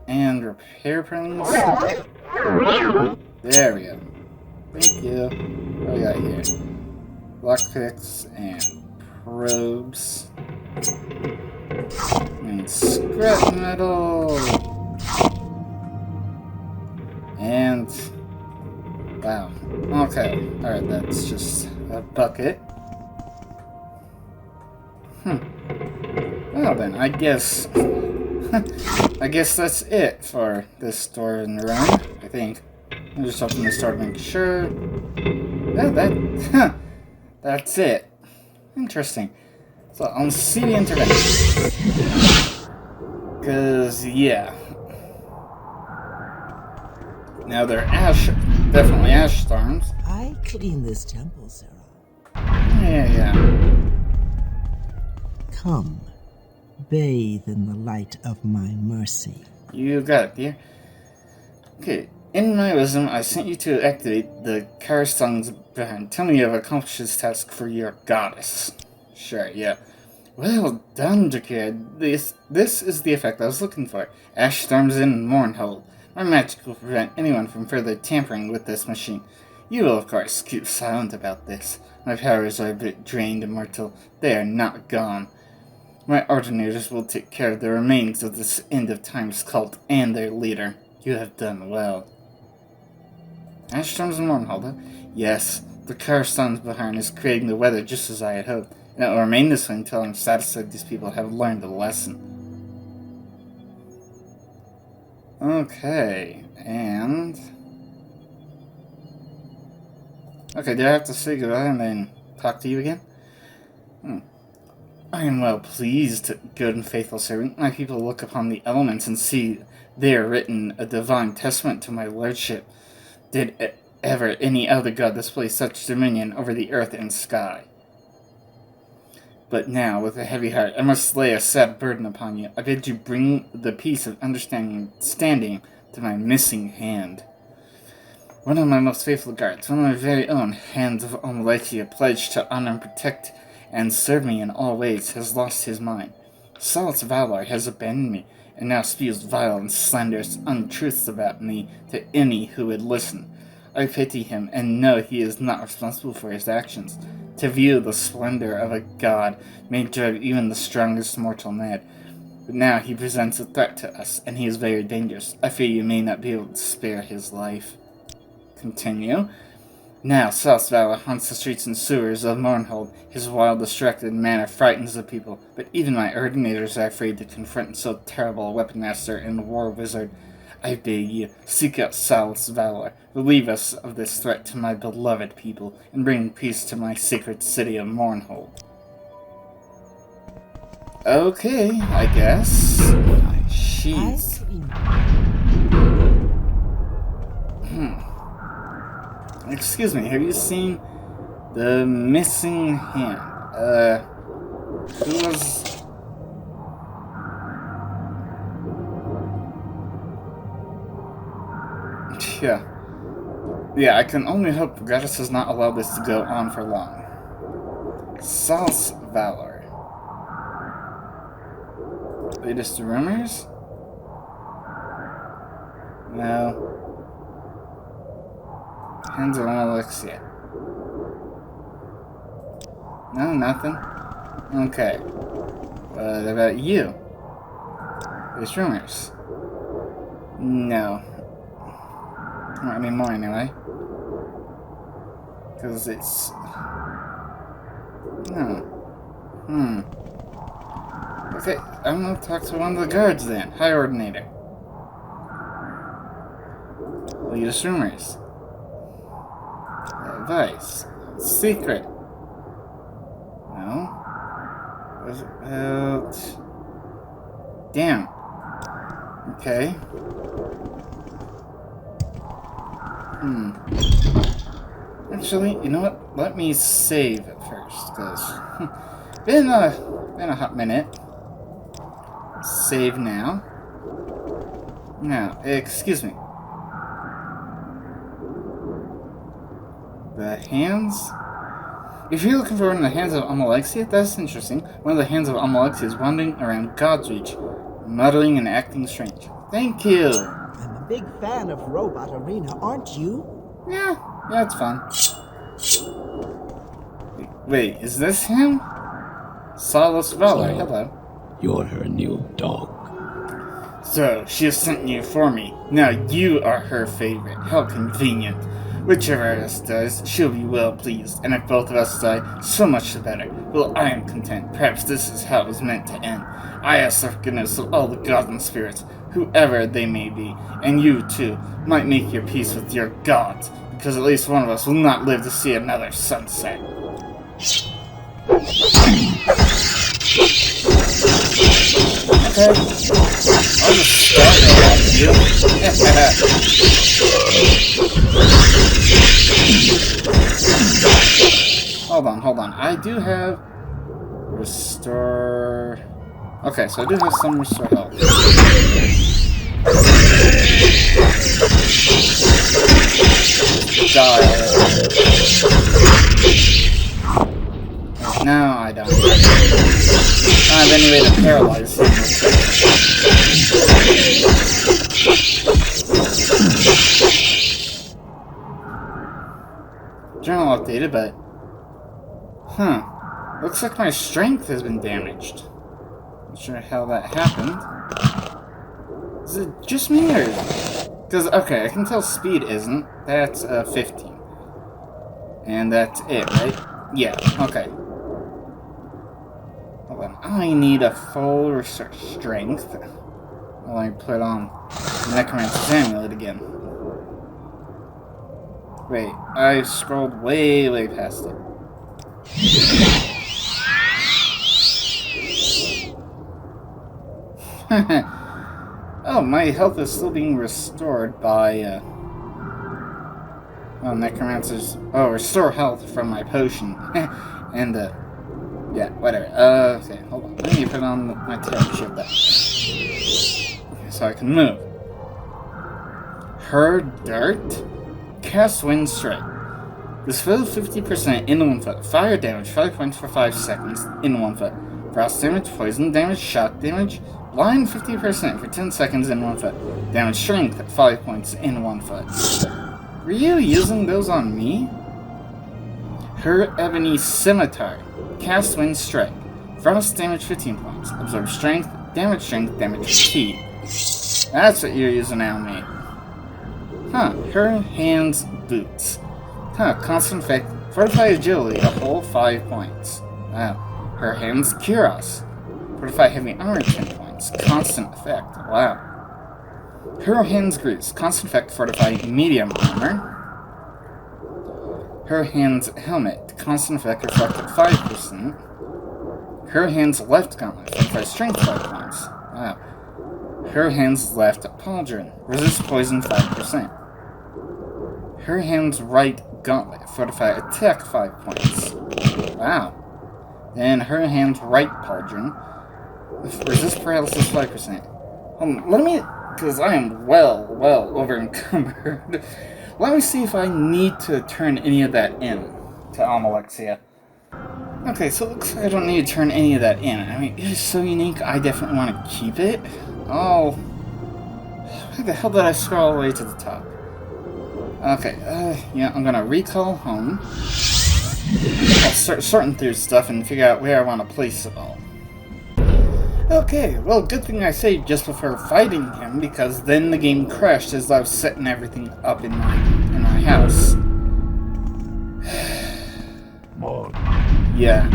And repair prints. There we go. Thank you. What do we got here? Lockpicks and probes. And scrap metal. And... wow. Okay. Alright, that's just a bucket. Well then, I guess... I guess that's it for this store and run, I think. I'm just open the store to make sure. Yeah, that's it. Interesting. So, I'll see the intervention. Cause, yeah. Now they're definitely ash storms.
I clean this temple, Sarah.
Yeah.
Come, bathe in the light of my mercy.
You got it, dear. Okay, in my wisdom, I sent you to activate the Karstons behind. Tell me you have accomplished this task for your goddess. Sure, yeah. Well done, Drakir. This is the effect I was looking for. Ash storms in Mournhold. My magic will prevent anyone from further tampering with this machine. You will, of course, keep silent about this. My powers are a bit drained, Immortal. They are not gone. My ordinators will take care of the remains of this end-of-times cult and their leader. You have done well. Ash storms in Mournhold, yes, the Karstons behind is creating the weather just as I had hoped, and it will remain this way until I'm satisfied these people have learned a lesson. Okay, and... okay, do I have to say goodbye and then talk to you again? I am well pleased, good and faithful servant. My people look upon the elements and see there written a divine testament to my lordship. Did ever any other god display such dominion over the earth and sky? But now, with a heavy heart, I must lay a sad burden upon you. I bid you bring the peace of understanding to my missing hand. One of my most faithful guards, one of my very own hands of Omeletia, pledged to honor and protect and serve me in all ways, has lost his mind. Saul's valor has abandoned me, and now spews vile and slanderous untruths about me to any who would listen. I pity him, and know he is not responsible for his actions. To view the splendor of a god may drive even the strongest mortal mad. But now he presents a threat to us, and he is very dangerous. I fear you may not be able to spare his life. Continue. Now Saul's valor haunts the streets and sewers of Mournhold. His wild, distracted manner frightens the people, but even my ordinators are afraid to confront so terrible a weapon master and war wizard. I beg you, seek out Saul's valor, relieve us of this threat to my beloved people, and bring peace to my sacred city of Mournhold. Okay, I guess. Jeez. Excuse me, have you seen the missing hand? Who was Yeah. Yeah, I can only hope Gratis does not allow this to go on for long. Sauce Valor. Latest rumors? No. Hands of Alexia. No, nothing. Okay. What about you? There's rumors. No. Not anymore, anyway. Because it's... No. Okay, I'm gonna talk to one of the guards then. Hi, Ordinator. Latest rumors. Advice. Secret. No. What about... Damn. Okay. Actually, you know what? Let me save it first, because been a hot minute. Save now. Now, excuse me. The hands? If you're looking for one of the hands of Amalexia, that's interesting. One of the hands of Amalexia is wandering around God's Reach, muttering and acting strange. Thank you!
I'm a big fan of Robot Arena, aren't you?
Yeah, it's fun. Wait, is this him? Solace Valor, hello.
You're her new dog.
So, she has sent you for me. Now you are her favorite. How convenient. Whichever of us does, she'll be well pleased, and if both of us die, so much the better. Well, I am content. Perhaps this is how it was meant to end. I ask the forgiveness of all the gods and spirits, whoever they may be, and you, too, might make your peace with your gods, because at least one of us will not live to see another sunset. Okay. I'll just start it off you. Hold on. I do have restore. Okay, so I do have some restore health. Die. No, I don't. I don't have any way to paralyze him. Journal updated, but... Looks like my strength has been damaged. Not sure how that happened. Is it just me, or... Because, okay, I can tell speed isn't. That's, 15. And that's it, right? Yeah, okay. Hold on. I need a full restore strength. While I put on Necromancer's Amulet again. Wait, I scrolled way past it. Oh, my health is still being restored by, Necromancer's... Oh, restore health from my potion. And, yeah, whatever. Okay, hold on. Let me put on my terror shield back. So I can move. Her Dirt? Cast Wind Strike. This fills 50% in 1 foot. Fire damage, 5 points for 5 seconds in 1 foot. Frost damage, poison damage, shock damage. Blind 50% for 10 seconds in 1 foot. Damage strength at 5 points in 1 foot. Were you using those on me? Her Ebony Scimitar. Cast Wind Strike. Frost damage 15 points. Absorb strength, damage, fatigue. That's what you're using on me. Her Hands Boots. Constant effect, fortify agility, a whole 5 points. Wow. Her Hands Cuirass. Fortify heavy armor 10 points. Constant effect. Wow. Her Hands Grease. Constant effect, fortify medium armor. Her Hands Helmet. Constant effect, reflect at 5%. Her Hands Left Gauntlet. Fortify strength 5 points. Wow. Her Hands Left Pauldron. Resist poison 5%. Her Hands Right Gauntlet. Fortify attack 5 points. Wow. Then her Hands Right Pauldron. Resist paralysis 5%. Let me because I am well over encumbered. Let me see if I need to turn any of that in to Almalexia. Okay, so it looks like I don't need to turn any of that in. I mean, it is so unique, I definitely want to keep it. Oh, why the hell did I scroll all the way to the top? Okay, yeah, I'm gonna recall home. I'll start sorting through stuff and figure out where I want to place it all. Okay, well, good thing I saved just before fighting him, because then the game crashed as I was setting everything up in my house. Yeah,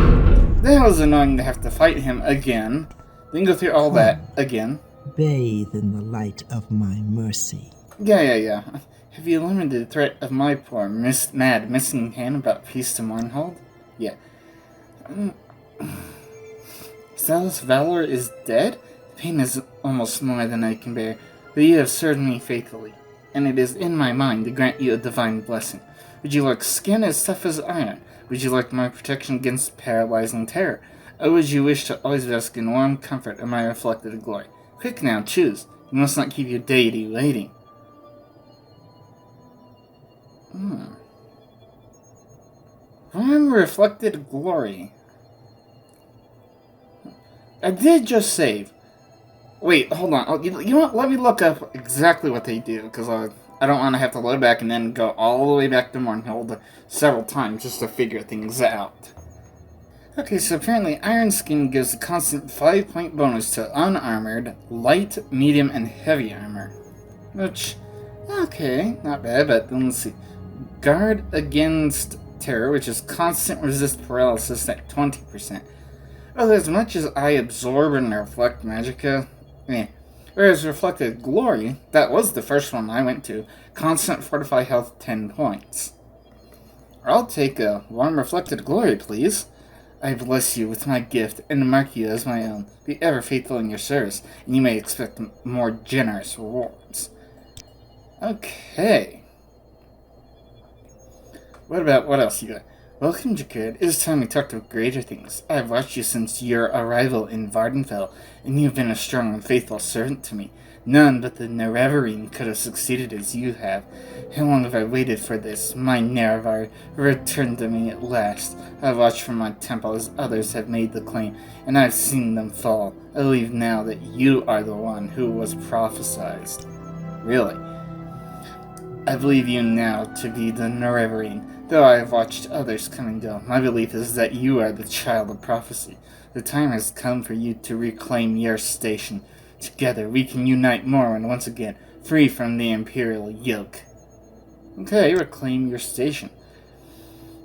that was annoying to have to fight him again, then go through all that again.
Bathe in the light of my mercy.
Yeah. Have you learned the threat of my poor, mad missing hand about peace to Mournhold? Yeah. Zealous Valor is dead? The pain is almost more than I can bear, but you have served me faithfully, and it is in my mind to grant you a divine blessing. Would you like skin as tough as iron? Would you like my protection against paralyzing terror? Or would you wish to always bask in warm comfort of my reflected glory? Quick now, choose. You must not keep your deity waiting. Warm reflected glory. I did just save. Wait, hold on. You know what? Let me look up exactly what they do, because I don't want to have to load back and then go all the way back to Mournhold several times just to figure things out. Okay, so apparently Iron Skin gives a constant 5-point bonus to unarmored, light, medium, and heavy armor. Which, okay, not bad, but then let's see. Guard against terror, which is constant resist paralysis at 20%. Well, as much as I absorb and reflect magicka, Whereas reflected glory, that was the first one I went to, constant fortify health 10 points. I'll take a warm reflected glory, please. I bless you with my gift and mark you as my own. Be ever faithful in your service, and you may expect more generous rewards. Okay. What else you got? Welcome, Jakid. It is time we talked of greater things. I have watched you since your arrival in Vardenfell, and you have been a strong and faithful servant to me. None but the Nerevarine could have succeeded as you have. How long have I waited for this? My Nerevar returned to me at last. I have watched from my temple as others have made the claim, and I have seen them fall. I believe now that you are the one who was prophesied. Really? I believe you now to be the Nerevarine. Though I have watched others come and go, my belief is that you are the child of prophecy. The time has come for you to reclaim your station. Together we can unite Morrowind once again, free from the Imperial yoke. Okay, reclaim your station.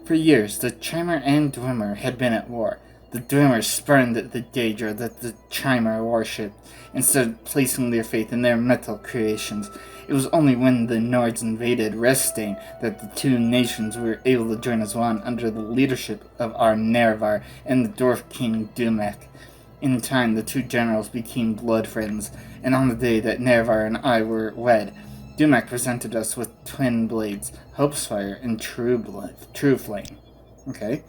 For years, the Chimer and Dwemer had been at war. The Dwemer spurned the Daedra that the Chimer worshipped, instead of placing their faith in their metal creations. It was only when the Nords invaded Restane that the two nations were able to join as one under the leadership of our Nerevar and the Dwarf King Dumek. In time, the two generals became blood friends, and on the day that Nerevar and I were wed, Dumek presented us with twin blades, Hopesfire and True Flame. Okay.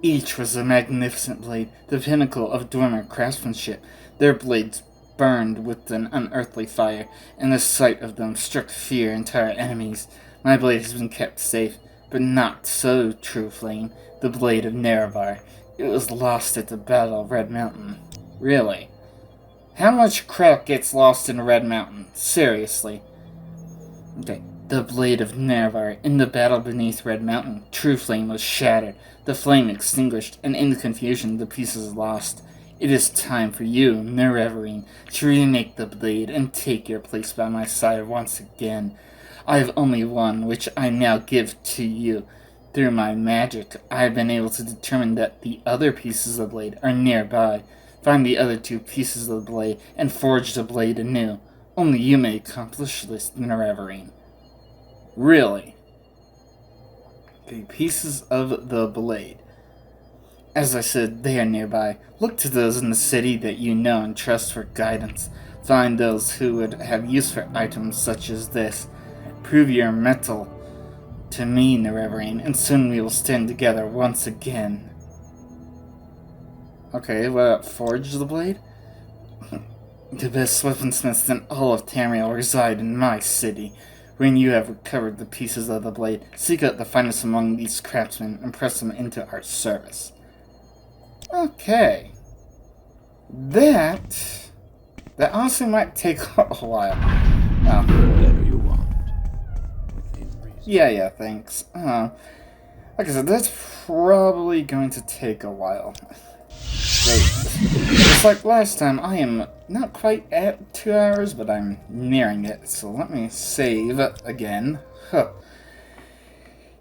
Each was a magnificent blade, the pinnacle of Dwemer craftsmanship. Their blades burned with an unearthly fire, and the sight of them struck fear into our enemies. My blade has been kept safe, but not so, True Flame, the blade of Nerevar. It was lost at the Battle of Red Mountain. Really? How much crap gets lost in Red Mountain? Seriously. Okay. The blade of Nerevar. In the battle beneath Red Mountain, True Flame was shattered, the flame extinguished, and in the confusion the pieces lost. It is time for you, Nerevarine, to remake the blade and take your place by my side once again. I have only one, which I now give to you. Through my magic, I have been able to determine that the other pieces of the blade are nearby. Find the other two pieces of the blade and forge the blade anew. Only you may accomplish this, Nerevarine. Really? Okay, pieces of the blade. As I said, they are nearby. Look to those in the city that you know and trust for guidance. Find those who would have use for items such as this. Prove your mettle to me, Nerevarine, and soon we will stand together once again. Okay, what about forge the blade? The best weaponsmiths in all of Tamriel reside in my city. When you have recovered the pieces of the blade, seek out the finest among these craftsmen and press them into our service. Okay. That honestly might take a while. Oh.
Whatever you want. Within reason.
Yeah, thanks. Like I said, that's probably going to take a while. So, just like last time, I am not quite at 2 hours, but I'm nearing it. So let me save again.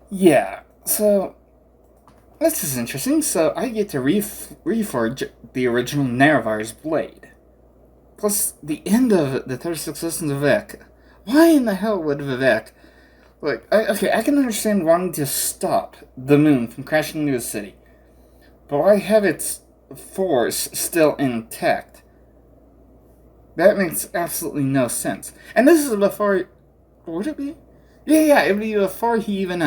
Yeah, so this is interesting. So I get to reforge the original Nerevar's blade. Plus, the end of the 36 Lessons of Vivek. Why in the hell would Vivek... Like, I can understand wanting to stop the moon from crashing into the city. But why have its force still intact? That makes absolutely no sense. And this is before... Would it be? Yeah, it would be before he even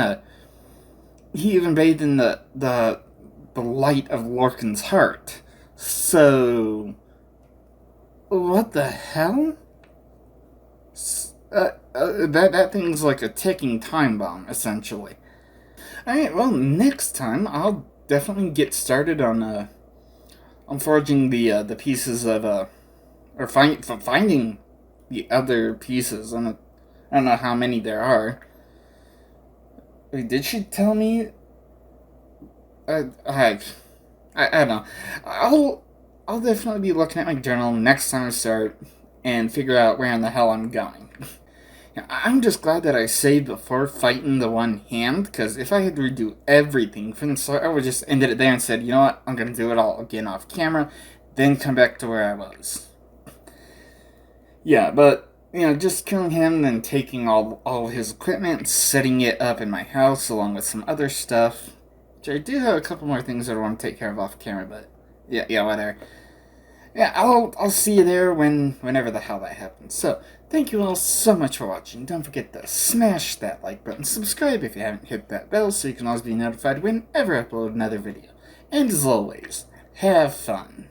bathed in the light of Lorcan's heart. So... What the hell? That thing's like a ticking time bomb, essentially. Alright, well, next time I'll definitely get started on forging the pieces of or finding the other pieces. I don't know how many there are. Wait, did she tell me? I don't know. I'll definitely be looking at my journal next time I start and figure out where in the hell I'm going. I'm just glad that I saved before fighting the one hand, because if I had to redo everything from the start, I would just ended it there and said, you know what, I'm going to do it all again off camera, then come back to where I was. Yeah, but, just killing him, then taking all his equipment, setting it up in my house, along with some other stuff, which I do have a couple more things that I want to take care of off camera, but, yeah, whatever. Yeah, I'll see you there whenever the hell that happens. So, thank you all so much for watching. Don't forget to smash that like button, subscribe if you haven't hit that bell so you can always be notified whenever I upload another video. And as always, have fun.